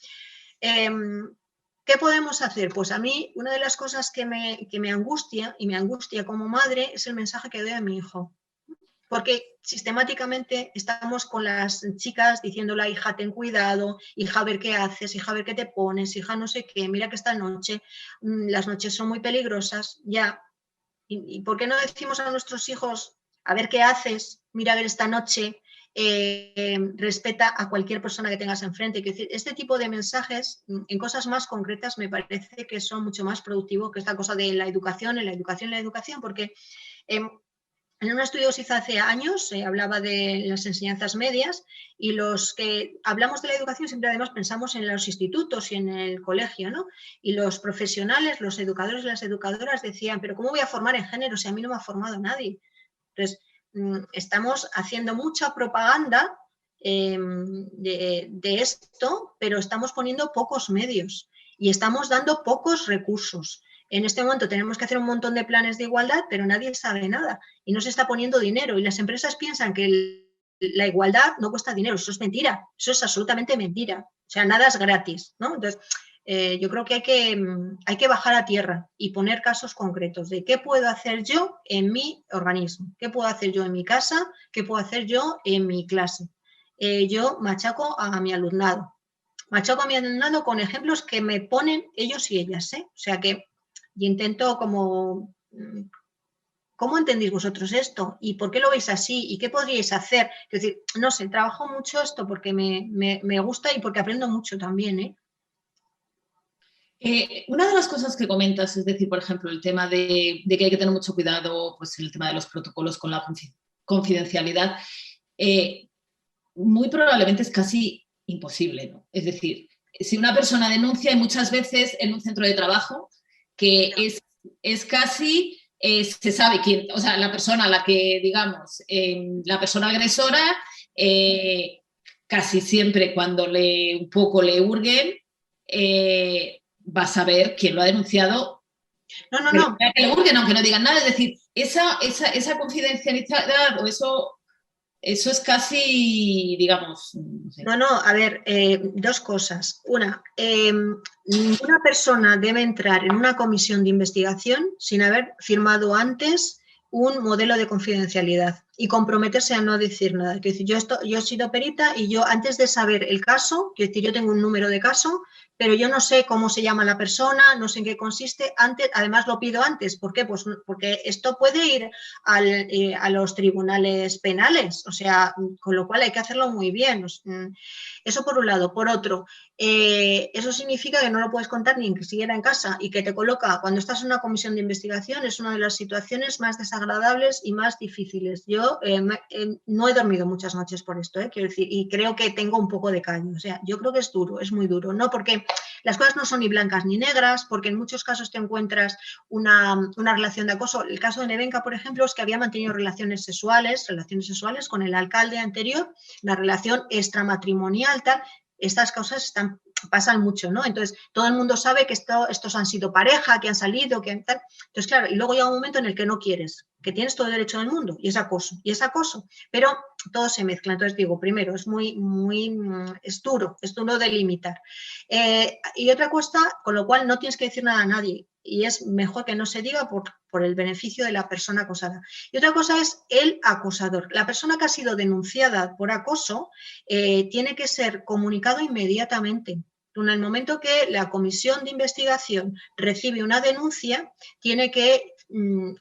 ¿Qué podemos hacer? Pues a mí una de las cosas que me angustia, y me angustia como madre, es el mensaje que doy a mi hijo. Porque sistemáticamente estamos con las chicas diciéndole a hija, ten cuidado, hija, a ver qué haces, hija, a ver qué te pones, hija, no sé qué, mira que esta noche, las noches son muy peligrosas, ya. ¿Y por qué no decimos a nuestros hijos, a ver qué haces, mira a ver esta noche, respeta a cualquier persona que tengas enfrente. Quiero decir, este tipo de mensajes en cosas más concretas me parece que son mucho más productivos que esta cosa de la educación, porque en un estudio que se hizo hace años se hablaba de las enseñanzas medias y los que hablamos de la educación siempre además pensamos en los institutos y en el colegio, ¿no? Y los profesionales, los educadores y las educadoras decían, pero ¿cómo voy a formar en género si a mí no me ha formado nadie? Entonces, estamos haciendo mucha propaganda de esto, pero estamos poniendo pocos medios y estamos dando pocos recursos. En este momento tenemos que hacer un montón de planes de igualdad, pero nadie sabe nada y no se está poniendo dinero. Y las empresas piensan que la igualdad no cuesta dinero. Eso es mentira, eso es absolutamente mentira. O sea, nada es gratis, ¿no? Entonces, yo creo que hay que bajar a tierra y poner casos concretos de qué puedo hacer yo en mi organismo, qué puedo hacer yo en mi casa, qué puedo hacer yo en mi clase. Yo machaco a mi alumnado con ejemplos que me ponen ellos y ellas, ¿eh? O sea que y intento como, ¿cómo entendéis vosotros esto? ¿Y por qué lo veis así? ¿Y qué podríais hacer? Es decir, no sé, trabajo mucho esto porque me gusta y porque aprendo mucho también, ¿eh? Una de las cosas que comentas, es decir, por ejemplo, el tema de que hay que tener mucho cuidado, pues el tema de los protocolos con la confidencialidad, muy probablemente es casi imposible, ¿no? Es decir, si una persona denuncia, y muchas veces en un centro de trabajo, que es casi, se sabe quién, o sea, la persona a la que, digamos, la persona agresora, casi siempre cuando un poco le hurguen, va a saber quién lo ha denunciado. No. Que le hurguen, aunque no digan nada, es decir, esa confidencialidad o eso es casi, digamos... No sé. No, a ver, dos cosas. Una, ninguna persona debe entrar en una comisión de investigación sin haber firmado antes un modelo de confidencialidad y comprometerse a no decir nada. Quiero decir, yo he sido perita y yo antes de saber el caso, quiero decir, yo tengo un número de caso, pero yo no sé cómo se llama la persona, no sé en qué consiste, además lo pido antes. ¿Por qué? Pues porque esto puede ir a los tribunales penales, o sea, con lo cual hay que hacerlo muy bien. Eso por un lado. Por otro, eso significa que no lo puedes contar ni siquiera en casa y que te coloca, cuando estás en una comisión de investigación, es una de las situaciones más desagradables y más difíciles. Yo no he dormido muchas noches por esto, quiero decir, y creo que tengo un poco de caño. O sea, yo creo que es duro, es muy duro, ¿no? Porque las cosas no son ni blancas ni negras, porque en muchos casos te encuentras una relación de acoso. El caso de Nevenka, por ejemplo, es que había mantenido relaciones sexuales con el alcalde anterior, una relación extramatrimonial, tal. Estas cosas pasan mucho, ¿no? Entonces, todo el mundo sabe que estos han sido pareja, que han salido, que tal. Entonces, claro, y luego llega un momento en el que no quieres, que tienes todo el derecho del mundo, y es acoso, pero todo se mezcla. Entonces, digo, primero, es duro delimitar. Y otra cosa, con lo cual no tienes que decir nada a nadie, y es mejor que no se diga por el beneficio de la persona acosada. Y otra cosa es el acosador. La persona que ha sido denunciada por acoso tiene que ser comunicado inmediatamente. En el momento que la comisión de investigación recibe una denuncia, tiene que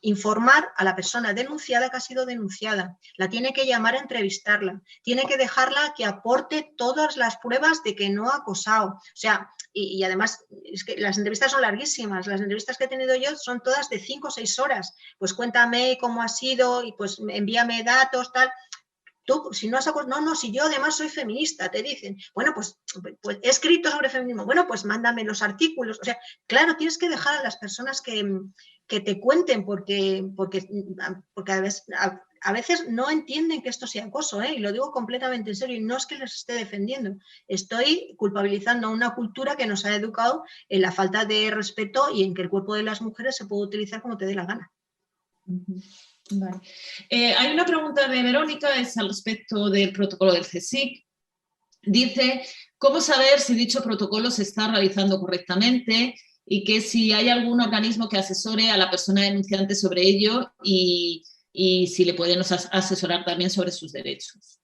informar a la persona denunciada que ha sido denunciada, la tiene que llamar a entrevistarla, tiene que dejarla que aporte todas las pruebas de que no ha acosado. O sea, y además es que las entrevistas son larguísimas, las entrevistas que he tenido yo son todas de 5 o 6 horas, pues cuéntame cómo ha sido y pues envíame datos, tal. Tú, si no has acosado, no, si yo además soy feminista, te dicen, bueno, pues he escrito sobre feminismo, bueno, pues mándame los artículos. O sea, claro, tienes que dejar a las personas que te cuenten porque a veces no entienden que esto sea acoso, y lo digo completamente en serio, y no es que les esté defendiendo, estoy culpabilizando a una cultura que nos ha educado en la falta de respeto y en que el cuerpo de las mujeres se puede utilizar como te dé la gana. Vale. Hay una pregunta de Verónica, es al respecto del protocolo del CSIC. Dice, ¿cómo saber si dicho protocolo se está realizando correctamente y que si hay algún organismo que asesore a la persona denunciante sobre ello y si le pueden asesorar también sobre sus derechos?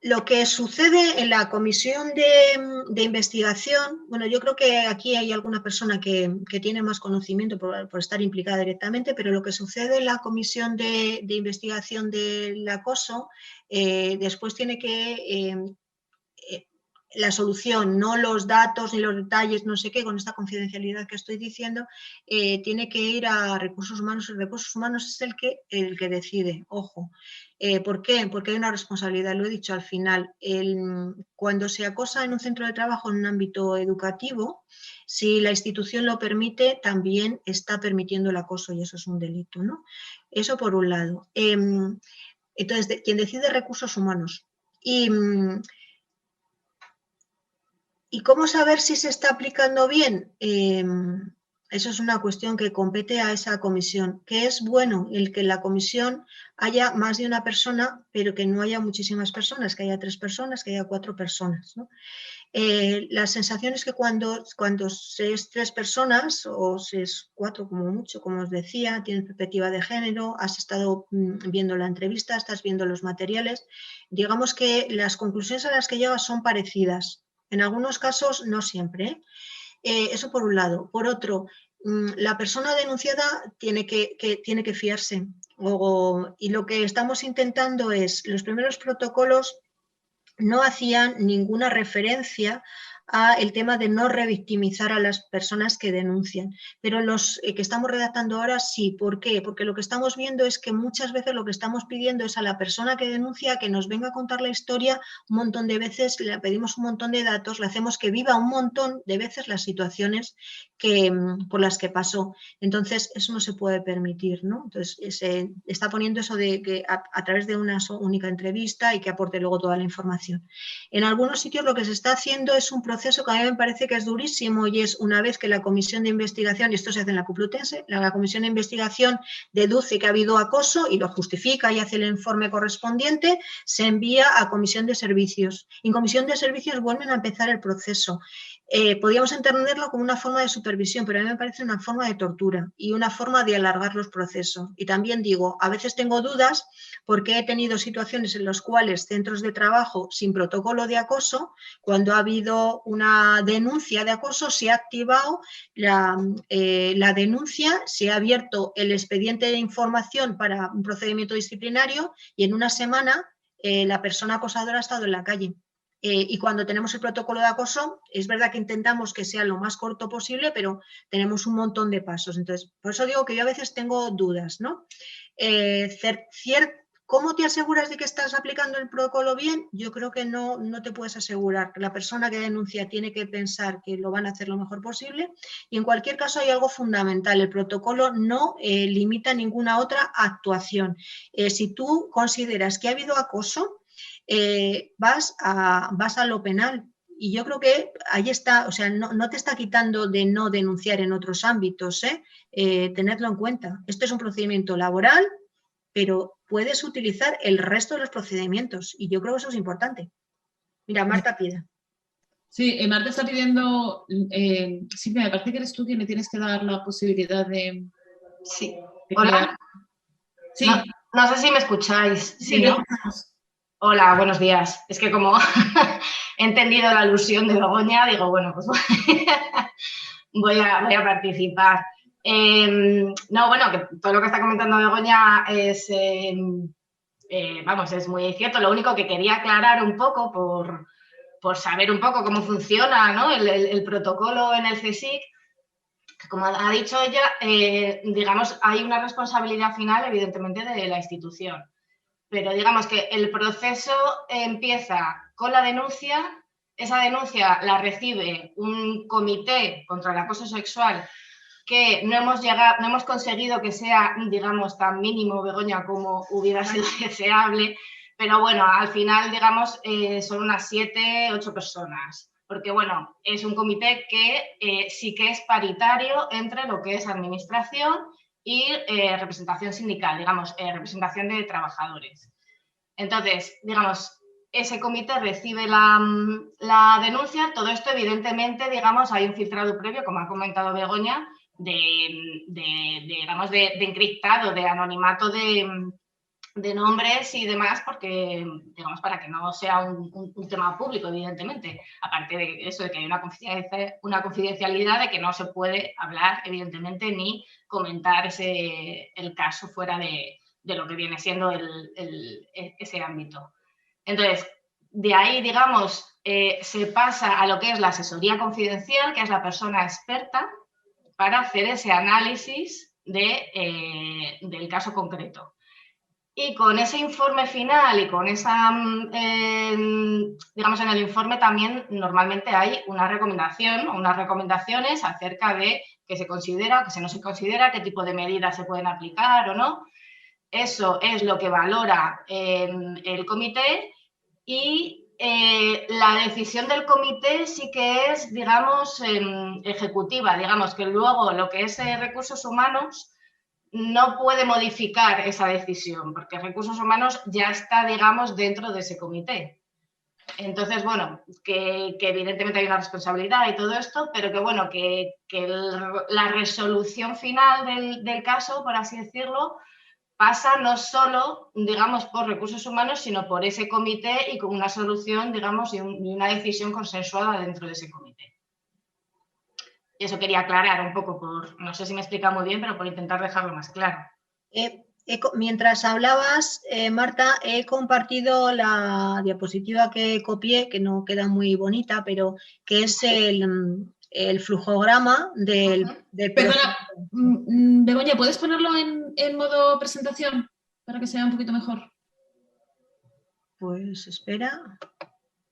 Lo que sucede en la comisión de investigación, bueno, yo creo que aquí hay alguna persona que tiene más conocimiento por estar implicada directamente, pero lo que sucede en la comisión de investigación del acoso, después tiene que la solución, no los datos ni los detalles, no sé qué, con esta confidencialidad que estoy diciendo, tiene que ir a recursos humanos, y recursos humanos es el que decide, ojo. ¿Por qué? Porque hay una responsabilidad, lo he dicho al final. Cuando se acosa en un centro de trabajo en un ámbito educativo, si la institución lo permite, también está permitiendo el acoso y eso es un delito, ¿no? Eso por un lado. Entonces, quien decide recursos humanos. ¿Y cómo saber si se está aplicando bien? Eso es una cuestión que compete a esa comisión, que es bueno el que en la comisión haya más de una persona, pero que no haya muchísimas personas, que haya 3 personas, que haya 4 personas, ¿no? La sensación es que cuando se es 3 personas o se es 4 como mucho, como os decía, tienes perspectiva de género, has estado viendo la entrevista, estás viendo los materiales, digamos que las conclusiones a las que llegas son parecidas. En algunos casos no siempre, eso por un lado. Por otro, la persona denunciada tiene que fiarse. Y lo que estamos intentando es, los primeros protocolos no hacían ninguna referencia a el tema de no revictimizar a las personas que denuncian. Pero los que estamos redactando ahora sí. ¿Por qué? Porque lo que estamos viendo es que muchas veces lo que estamos pidiendo es a la persona que denuncia que nos venga a contar la historia un montón de veces, le pedimos un montón de datos, le hacemos que viva un montón de veces las situaciones por las que pasó. Entonces, eso no se puede permitir, ¿no? Entonces, se está poniendo eso de que a través de una única entrevista y que aporte luego toda la información. En algunos sitios lo que se está haciendo es un proceso que a mí me parece que es durísimo y es una vez que la comisión de investigación, y esto se hace en la Complutense, la comisión de investigación deduce que ha habido acoso y lo justifica y hace el informe correspondiente, se envía a comisión de servicios. En comisión de servicios vuelven a empezar el proceso. Podríamos entenderlo como una forma de supervisión, pero a mí me parece una forma de tortura y una forma de alargar los procesos. Y también digo, a veces tengo dudas porque he tenido situaciones en las cuales centros de trabajo sin protocolo de acoso, cuando ha habido una denuncia de acoso, se ha activado la denuncia, se ha abierto el expediente de información para un procedimiento disciplinario y en una semana la persona acosadora ha estado en la calle. Y cuando tenemos el protocolo de acoso, es verdad que intentamos que sea lo más corto posible, pero tenemos un montón de pasos. Entonces, por eso digo que yo a veces tengo dudas, ¿no? ¿Cómo te aseguras de que estás aplicando el protocolo bien? Yo creo que no te puedes asegurar. La persona que denuncia tiene que pensar que lo van a hacer lo mejor posible y en cualquier caso hay algo fundamental. El protocolo no limita ninguna otra actuación. Si tú consideras que ha habido acoso, vas a lo penal. Y yo creo que ahí está, o sea, no te está quitando de no denunciar en otros ámbitos, tenedlo en cuenta. Este es un procedimiento laboral, pero puedes utilizar el resto de los procedimientos y yo creo que eso es importante. Mira, Marta pide. Sí, Marta está pidiendo, sí, me parece que eres tú quien me tienes que dar la posibilidad de... Sí. Hola. Sí. No sé si me escucháis. Sí, ¿no? Hola, buenos días. Es que como he entendido la alusión de Begoña, digo, bueno, pues voy a participar. No, bueno, que todo lo que está comentando Begoña es, es muy cierto. Lo único que quería aclarar un poco por saber un poco cómo funciona, ¿no? el protocolo en el CSIC. Como ha dicho ella, digamos, hay una responsabilidad final, evidentemente, de la institución. Pero digamos que el proceso empieza con la denuncia, esa denuncia la recibe un comité contra el acoso sexual que no hemos conseguido que sea, digamos, tan mínimo, Begoña, como hubiera sido deseable, pero bueno, al final, digamos, son unas 7, 8 personas, porque bueno, es un comité que sí que es paritario entre lo que es administración y representación sindical, digamos, representación de trabajadores. Entonces, digamos, ese comité recibe la denuncia, todo esto evidentemente, digamos, hay un filtrado previo, como ha comentado Begoña, de encriptado, de anonimato de de nombres y demás, porque, digamos, para que no sea un tema público, evidentemente. Aparte de eso, de que hay una confidencialidad, de que no se puede hablar, evidentemente, ni comentar el caso fuera de lo que viene siendo ese ámbito. Entonces, de ahí, digamos, se pasa a lo que es la asesoría confidencial, que es la persona experta para hacer ese análisis del caso concreto. Y con ese informe final y con esa, digamos, en el informe también normalmente hay una recomendación o unas recomendaciones acerca de qué se considera, qué no se considera, qué tipo de medidas se pueden aplicar o no. Eso es lo que valora el comité y la decisión del comité sí que es, digamos, ejecutiva. Digamos que luego lo que es recursos humanos no puede modificar esa decisión, porque recursos humanos ya está, digamos, dentro de ese comité. Entonces, bueno, que evidentemente hay una responsabilidad y todo esto, pero que, bueno, que la resolución final del caso, por así decirlo, pasa no solo, digamos, por recursos humanos, sino por ese comité y con una solución, digamos, y una decisión consensuada dentro de ese comité. Y eso quería aclarar un poco, no sé si me he explicado muy bien, pero por intentar dejarlo más claro. Mientras hablabas, Marta, he compartido la diapositiva que copié, que no queda muy bonita, pero que es el flujograma del Perdona, Begoña, ¿puedes ponerlo en modo presentación para que sea un poquito mejor? Pues espera.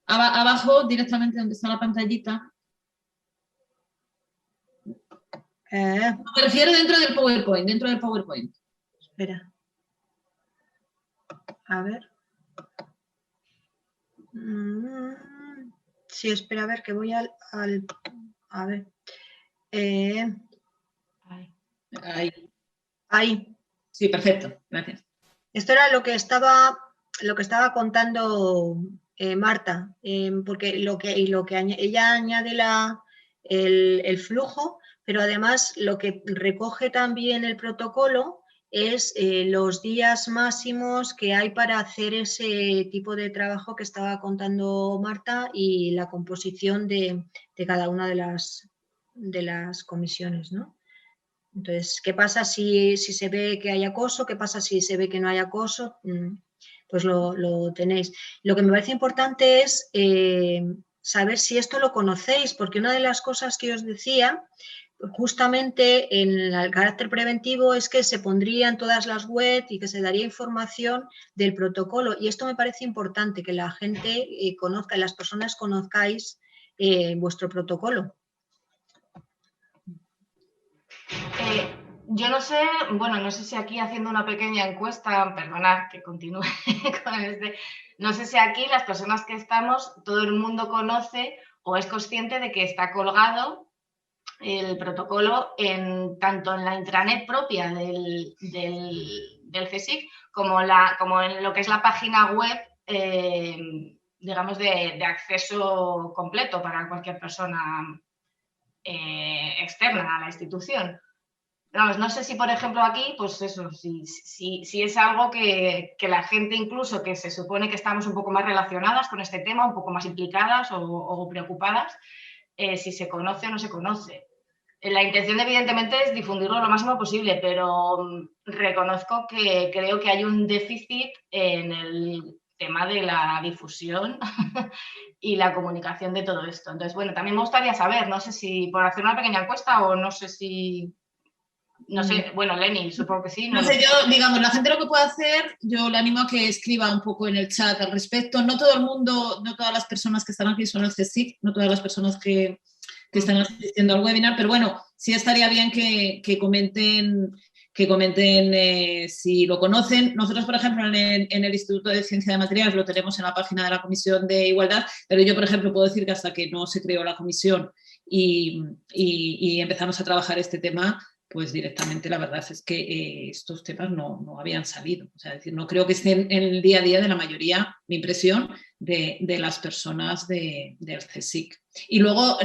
Abajo, directamente donde está la pantallita. Me refiero dentro del PowerPoint, Espera. A ver. Sí, espera, a ver, que voy a ver. Ahí. Sí, perfecto, gracias. Esto era lo que estaba contando Marta, porque ella añade el flujo, pero además lo que recoge también el protocolo es los días máximos que hay para hacer ese tipo de trabajo que estaba contando Marta y la composición de cada una de las comisiones, ¿no? Entonces, ¿qué pasa si se ve que hay acoso? ¿Qué pasa si se ve que no hay acoso? Pues lo tenéis. Lo que me parece importante es saber si esto lo conocéis, porque una de las cosas que os decía, justamente en el carácter preventivo, es que se pondría en todas las webs y que se daría información del protocolo. Y esto me parece importante, que la gente conozca, las personas conozcáis vuestro protocolo. Yo no sé, bueno, no sé si aquí haciendo una pequeña encuesta, perdonad que continúe con no sé si aquí las personas que estamos, todo el mundo conoce o es consciente de que está colgado el protocolo tanto en la intranet propia del CSIC como en lo que es la página web, digamos, de acceso completo para cualquier persona externa a la institución. Vamos, no sé si, por ejemplo, aquí, pues eso, si es algo que la gente incluso que se supone que estamos un poco más relacionadas con este tema, un poco más implicadas o preocupadas, si se conoce o no se conoce. La intención, evidentemente, es difundirlo lo máximo posible, pero reconozco que creo que hay un déficit en el tema de la difusión y la comunicación de todo esto. Entonces, bueno, también me gustaría saber, no sé si por hacer una pequeña encuesta o no sé si... No sé, bueno, Leni, supongo que sí. No sé, yo, digamos, la gente lo que puede hacer, yo le animo a que escriba un poco en el chat al respecto. No todo el mundo, no todas las personas que están aquí son el CSIC, no todas las personas que están asistiendo al webinar, pero bueno, sí estaría bien que comenten si lo conocen. Nosotros, por ejemplo, en el Instituto de Ciencia de Materiales lo tenemos en la página de la Comisión de Igualdad, pero yo, por ejemplo, puedo decir que hasta que no se creó la comisión y empezamos a trabajar este tema, pues directamente la verdad es que estos temas no habían salido. O sea, es decir, no creo que estén en el día a día de la mayoría, mi impresión, de las personas del CSIC. Y luego,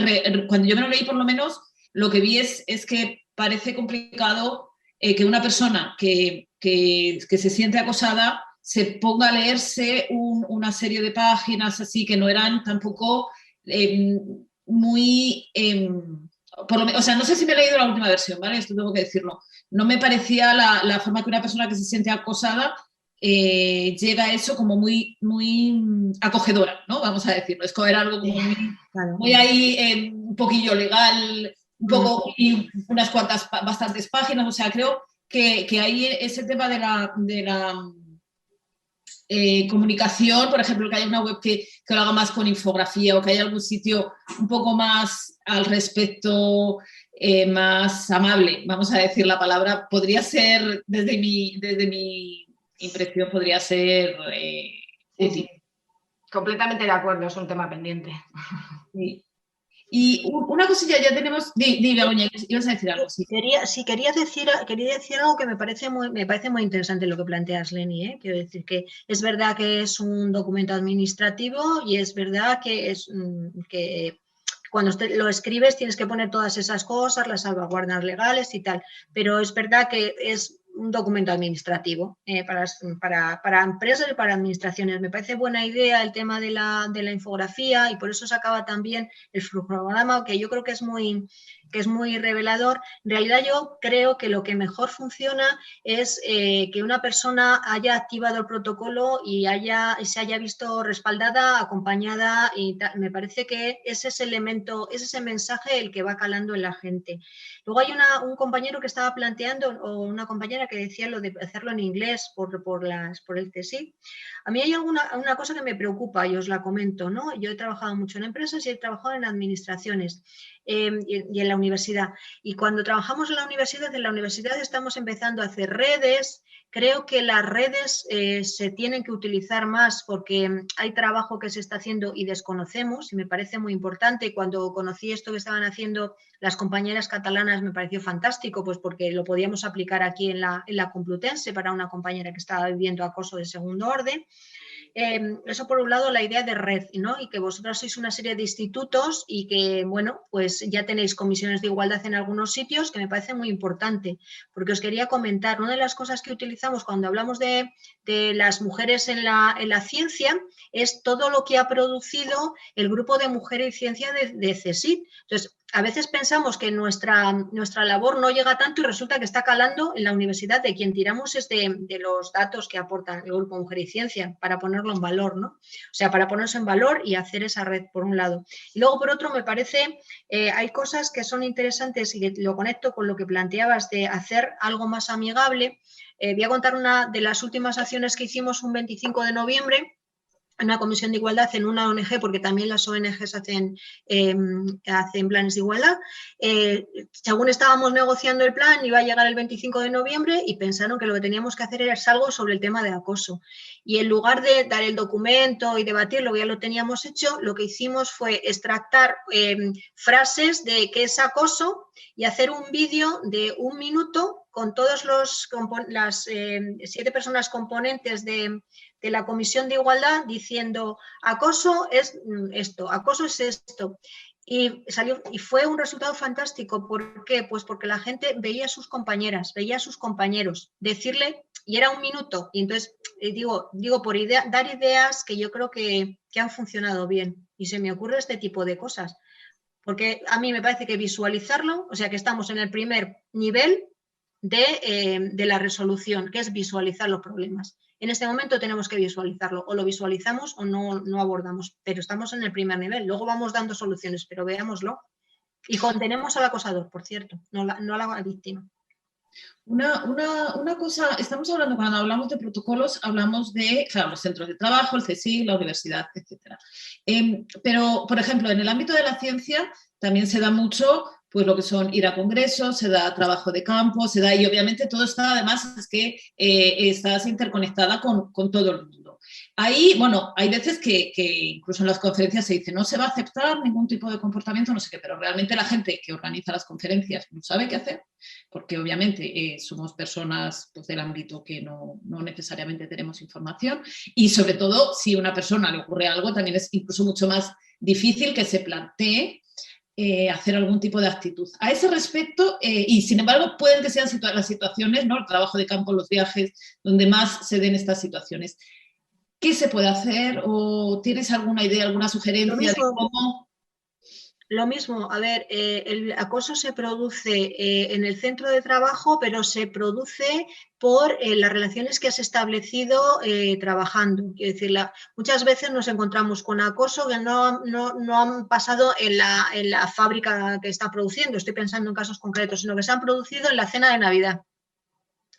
cuando yo me lo leí, por lo menos, lo que vi es que parece complicado que una persona que se siente acosada se ponga a leerse una serie de páginas así que no eran tampoco muy... o sea, no sé si me he leído la última versión, ¿vale? Esto tengo que decirlo. No me parecía la forma que una persona que se siente acosada llega a eso como muy, muy acogedora, ¿no? Vamos a decirlo. Es como era algo como muy ahí, un poquillo legal, un poco, y unas cuantas, bastantes páginas. O sea, creo que hay ese tema de la comunicación, por ejemplo, que haya una web que lo haga más con infografía o que haya algún sitio un poco más al respecto, más amable, vamos a decir la palabra, podría ser, desde mi impresión, podría ser útil. Sí. Completamente de acuerdo, es un tema pendiente. Sí. Y una cosilla, ya tenemos... Begoña, ibas a decir algo, sí. Quería decir algo que me parece muy interesante lo que planteas, Leni, ¿eh? Quiero decir que es verdad que es un documento administrativo y es verdad que que cuando lo escribes tienes que poner todas esas cosas, las salvaguardas legales y tal, pero es verdad que es un documento administrativo para empresas y para administraciones. Me parece buena idea el tema de la infografía y por eso sacaba también el flujograma, que yo creo que es muy revelador. En realidad yo creo que lo que mejor funciona es que una persona haya activado el protocolo y se haya visto respaldada, acompañada, y me parece que es ese elemento, es ese mensaje el que va calando en la gente. Luego hay un compañero que estaba planteando, o una compañera que decía lo de hacerlo en inglés por el CSIC. A mí hay una cosa que me preocupa y os la comento, ¿no? Yo he trabajado mucho en empresas y he trabajado en administraciones y en la universidad. Y cuando trabajamos en la universidad estamos empezando a hacer redes. Creo que las redes se tienen que utilizar más porque hay trabajo que se está haciendo y desconocemos, y me parece muy importante. Cuando conocí esto que estaban haciendo las compañeras catalanas me pareció fantástico, pues porque lo podíamos aplicar aquí en la Complutense para una compañera que estaba viviendo acoso de segundo orden. Eso por un lado, la idea de red, ¿no? Y que vosotros sois una serie de institutos y que, bueno, pues ya tenéis comisiones de igualdad en algunos sitios, que me parece muy importante, porque os quería comentar, una de las cosas que utilizamos cuando hablamos de las mujeres en la ciencia es todo lo que ha producido el grupo de Mujeres y Ciencia de CSIC. Entonces, a veces pensamos que nuestra labor no llega tanto y resulta que está calando en la universidad. De quien tiramos es de los datos que aporta el Grupo Mujer y Ciencia para ponerlo en valor, ¿no? O sea, para ponerse en valor y hacer esa red, por un lado. Y luego, por otro, me parece, hay cosas que son interesantes y que lo conecto con lo que planteabas de hacer algo más amigable. Voy a contar una de las últimas acciones que hicimos un 25 de noviembre, una comisión de igualdad en una ONG, porque también las ONGs hacen planes de igualdad. Según estábamos negociando el plan, iba a llegar el 25 de noviembre y pensaron que lo que teníamos que hacer era algo sobre el tema de acoso. Y en lugar de dar el documento y debatirlo, que ya lo teníamos hecho, lo que hicimos fue extractar frases de qué es acoso y hacer un vídeo de 1 minuto con todas las 7 personas componentes de la Comisión de Igualdad diciendo acoso es esto, acoso es esto. Y fue un resultado fantástico. ¿Por qué? Pues porque la gente veía a sus compañeras, veía a sus compañeros decirle, y era 1 minuto. Y entonces digo por dar ideas que yo creo que han funcionado bien. Y se me ocurre este tipo de cosas. Porque a mí me parece que visualizarlo, o sea que estamos en el primer nivel de la resolución, que es visualizar los problemas. En este momento tenemos que visualizarlo, o lo visualizamos o no abordamos, pero estamos en el primer nivel, luego vamos dando soluciones, pero veámoslo. Y contenemos al acosador, por cierto, no a la víctima. Una cosa, estamos hablando, cuando hablamos de protocolos, hablamos de, claro, los centros de trabajo, el CSIC, la universidad, etc. Pero, por ejemplo, en el ámbito de la ciencia también se da mucho, pues lo que son ir a congresos, se da trabajo de campo, se da, y obviamente todo está, además, es que estás interconectada con todo el mundo. Ahí, bueno, hay veces que incluso en las conferencias se dice no se va a aceptar ningún tipo de comportamiento, no sé qué, pero realmente la gente que organiza las conferencias no sabe qué hacer, porque obviamente somos personas pues, del ámbito que no necesariamente tenemos información, y sobre todo si a una persona le ocurre algo también es incluso mucho más difícil que se plantee hacer algún tipo de actitud. A ese respecto, y sin embargo pueden que sean las situaciones, ¿no? El trabajo de campo, los viajes, donde más se den estas situaciones. ¿Qué se puede hacer? ¿O tienes alguna idea, alguna sugerencia de cómo? Lo mismo, a ver, el acoso se produce en el centro de trabajo, pero se produce por las relaciones que has establecido trabajando. Quiero decir, muchas veces nos encontramos con acoso que no han pasado en la fábrica que está produciendo, estoy pensando en casos concretos, sino que se han producido en la cena de Navidad.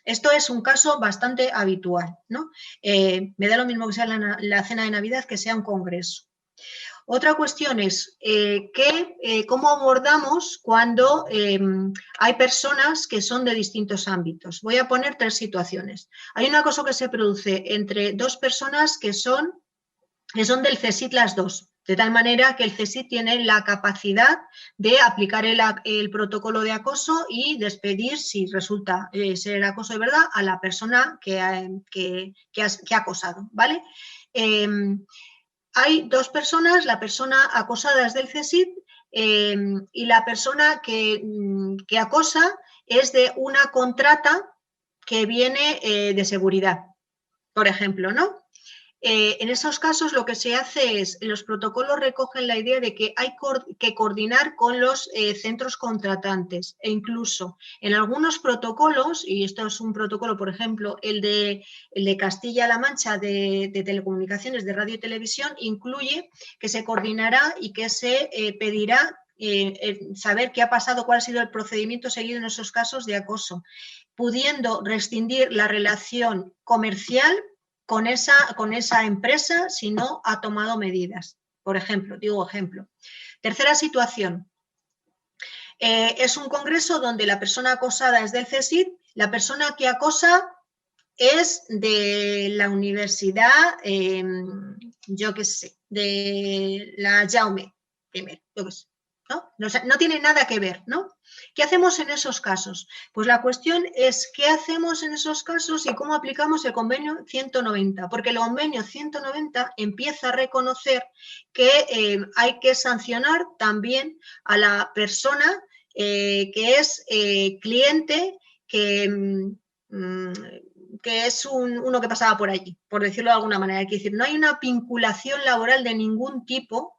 Esto es un caso bastante habitual, ¿no? Me da lo mismo que sea la cena de Navidad que sea un congreso. Otra cuestión es cómo abordamos cuando hay personas que son de distintos ámbitos. Voy a poner 3 situaciones. Hay un acoso que se produce entre 2 personas que son del CSIC las 2, de tal manera que el CSIC tiene la capacidad de aplicar el protocolo de acoso y despedir, si resulta ser acoso de verdad, a la persona que ha acosado, ¿vale? Hay 2 personas, la persona acosada es del CSIC y la persona que acosa es de una contrata que viene de seguridad, por ejemplo, ¿no? En esos casos lo que se hace es, los protocolos recogen la idea de que hay que coordinar con los centros contratantes e incluso en algunos protocolos, y esto es un protocolo, por ejemplo, el de Castilla-La Mancha de telecomunicaciones, de radio y televisión, incluye que se coordinará y que se pedirá saber qué ha pasado, cuál ha sido el procedimiento seguido en esos casos de acoso, pudiendo rescindir la relación comercial con esa empresa si no ha tomado medidas. Por ejemplo, digo ejemplo. Tercera situación. Es un congreso donde la persona acosada es del CSIC, la persona que acosa es de la universidad, yo qué sé, de la Jaume I, yo qué sé. No tiene nada que ver, ¿no? ¿Qué hacemos en esos casos? Pues la cuestión es qué hacemos en esos casos y cómo aplicamos el convenio 190, porque el convenio 190 empieza a reconocer que hay que sancionar también a la persona que es cliente, que es uno que pasaba por allí, por decirlo de alguna manera. Es decir, no hay una vinculación laboral de ningún tipo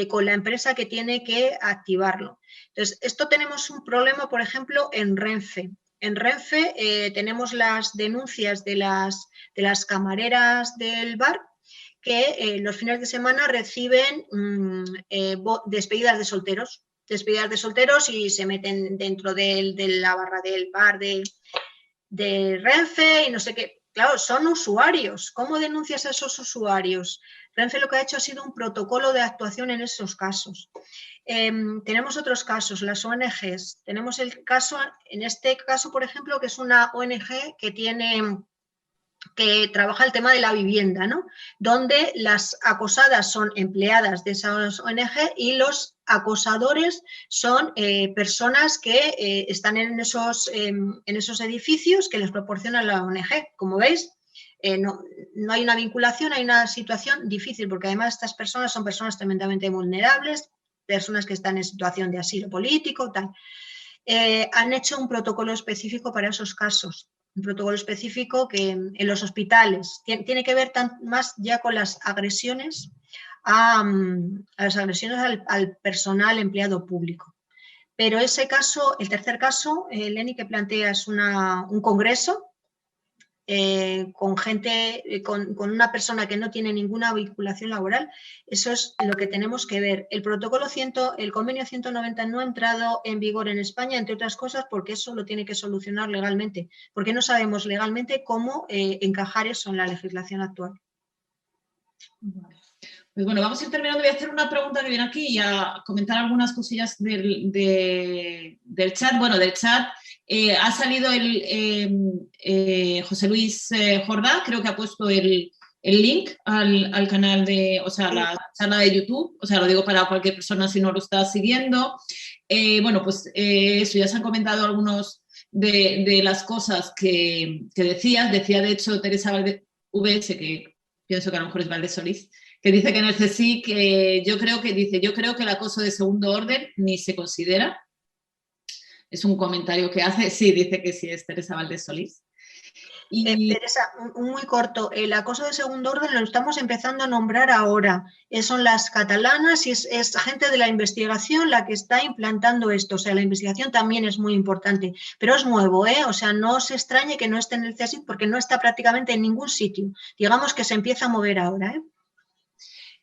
con la empresa que tiene que activarlo. Entonces, esto tenemos un problema, por ejemplo, en Renfe. En Renfe tenemos las denuncias de las camareras del bar que los fines de semana reciben despedidas de solteros y se meten dentro de la barra del bar de Renfe y no sé qué. Claro, son usuarios. ¿Cómo denuncias a esos usuarios? Renfe lo que ha hecho ha sido un protocolo de actuación en esos casos. Tenemos otros casos, las ONGs. Tenemos el caso, en este caso, por ejemplo, que es una ONG que trabaja el tema de la vivienda, ¿no? Donde las acosadas son empleadas de esas ONG y los acosadores son personas que están en esos edificios que les proporciona la ONG. Como veis, no hay una vinculación, hay una situación difícil, porque además estas personas son personas tremendamente vulnerables, personas que están en situación de asilo político, tal. Han hecho un protocolo específico para esos casos, un protocolo específico que en los hospitales tiene que ver más ya con las agresiones al personal empleado público. Pero ese caso, el tercer caso, Leni, que plantea es un congreso con gente, con una persona que no tiene ninguna vinculación laboral. Eso es lo que tenemos que ver. El convenio 190 no ha entrado en vigor en España, entre otras cosas, porque eso lo tiene que solucionar legalmente, porque no sabemos legalmente cómo encajar eso en la legislación actual. Pues bueno, vamos a ir terminando. Voy a hacer una pregunta que viene aquí y a comentar algunas cosillas del chat. Bueno, del chat ha salido José Luis Jordá, creo que ha puesto el link al canal a la charla de YouTube. O sea, lo digo para cualquier persona si no lo está siguiendo. Bueno, pues eso, ya se han comentado algunos de las cosas que decías. Decía, de hecho, Teresa VS, que pienso que a lo mejor es Valdés Solís, que dice que en el CSIC, yo creo que el acoso de segundo orden ni se considera. Es un comentario que hace, sí, dice que sí, es Teresa Valdés Solís. Y... Teresa, muy corto, el acoso de segundo orden lo estamos empezando a nombrar ahora. Son las catalanas y es gente de la investigación la que está implantando esto. O sea, la investigación también es muy importante, pero es nuevo, ¿eh? O sea, no se extrañe que no esté en el CSIC porque no está prácticamente en ningún sitio. Digamos que se empieza a mover ahora, ¿eh?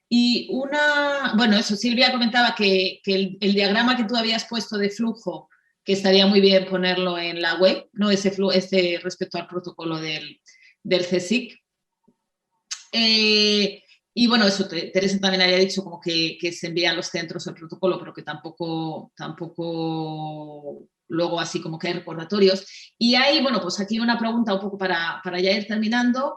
Y bueno, eso, Silvia comentaba que el diagrama que tú habías puesto de flujo, que estaría muy bien ponerlo en la web, ¿no? Ese respecto al protocolo del CSIC. Y bueno, eso, Teresa también había dicho como que se envían los centros el protocolo, pero que tampoco luego así como que hay recordatorios. Y hay, bueno, pues aquí una pregunta un poco para ya ir terminando.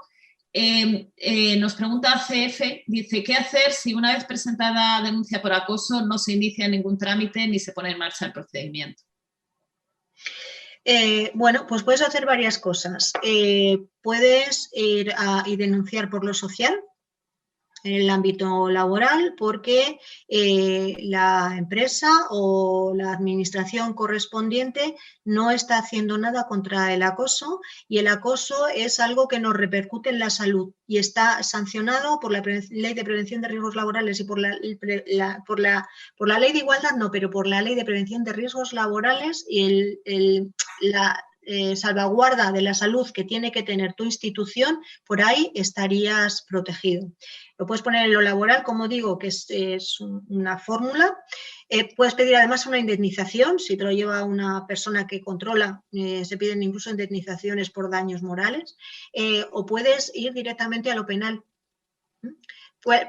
Nos pregunta CF, dice, ¿qué hacer si una vez presentada denuncia por acoso no se inicia ningún trámite ni se pone en marcha el procedimiento? Bueno, pues puedes hacer varias cosas. Puedes ir y denunciar por lo social, en el ámbito laboral, porque la empresa o la administración correspondiente no está haciendo nada contra el acoso, y el acoso es algo que nos repercute en la salud y está sancionado por la Ley de Prevención de Riesgos Laborales y por la Ley de Igualdad, no, pero por la Ley de Prevención de Riesgos Laborales, y la salvaguarda de la salud que tiene que tener tu institución, por ahí estarías protegido. Lo puedes poner en lo laboral, como digo, que es una fórmula. Puedes pedir además una indemnización, si te lo lleva una persona que controla, se piden incluso indemnizaciones por daños morales, o puedes ir directamente a lo penal.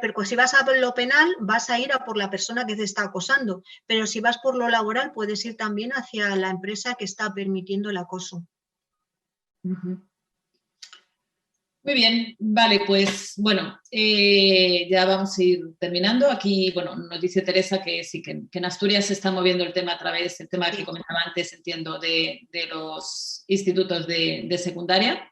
Pero si vas a lo penal, vas a ir a por la persona que te está acosando, pero si vas por lo laboral, puedes ir también hacia la empresa que está permitiendo el acoso. Muy bien, vale, pues bueno, ya vamos a ir terminando. Aquí, bueno, nos dice Teresa que sí, que en Asturias se está moviendo el tema a través del tema que comentaba antes, entiendo, de los institutos de secundaria.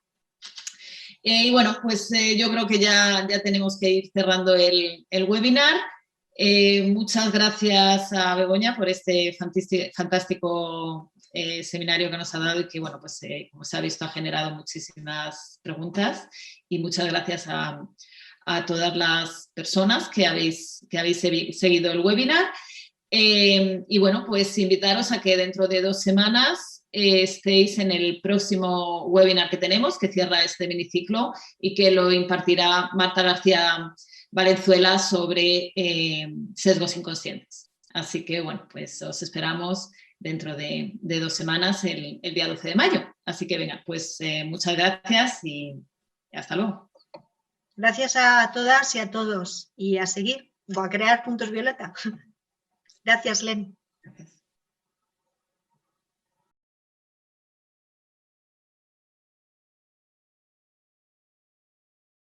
Y bueno, pues yo creo que ya tenemos que ir cerrando el webinar. Muchas gracias a Begoña por este fantástico seminario que nos ha dado y que, bueno, pues como se ha visto ha generado muchísimas preguntas, y muchas gracias a todas las personas que habéis seguido el webinar. Y bueno, pues invitaros a que dentro de 2 semanas estéis en el próximo webinar que tenemos, que cierra este miniciclo y que lo impartirá Marta García Valenzuela sobre sesgos inconscientes. Así que, bueno, pues os esperamos dentro de 2 semanas, el día 12 de mayo. Así que, venga, pues muchas gracias y hasta luego. Gracias a todas y a todos, y a seguir o a crear puntos violeta. Gracias, Len. Gracias.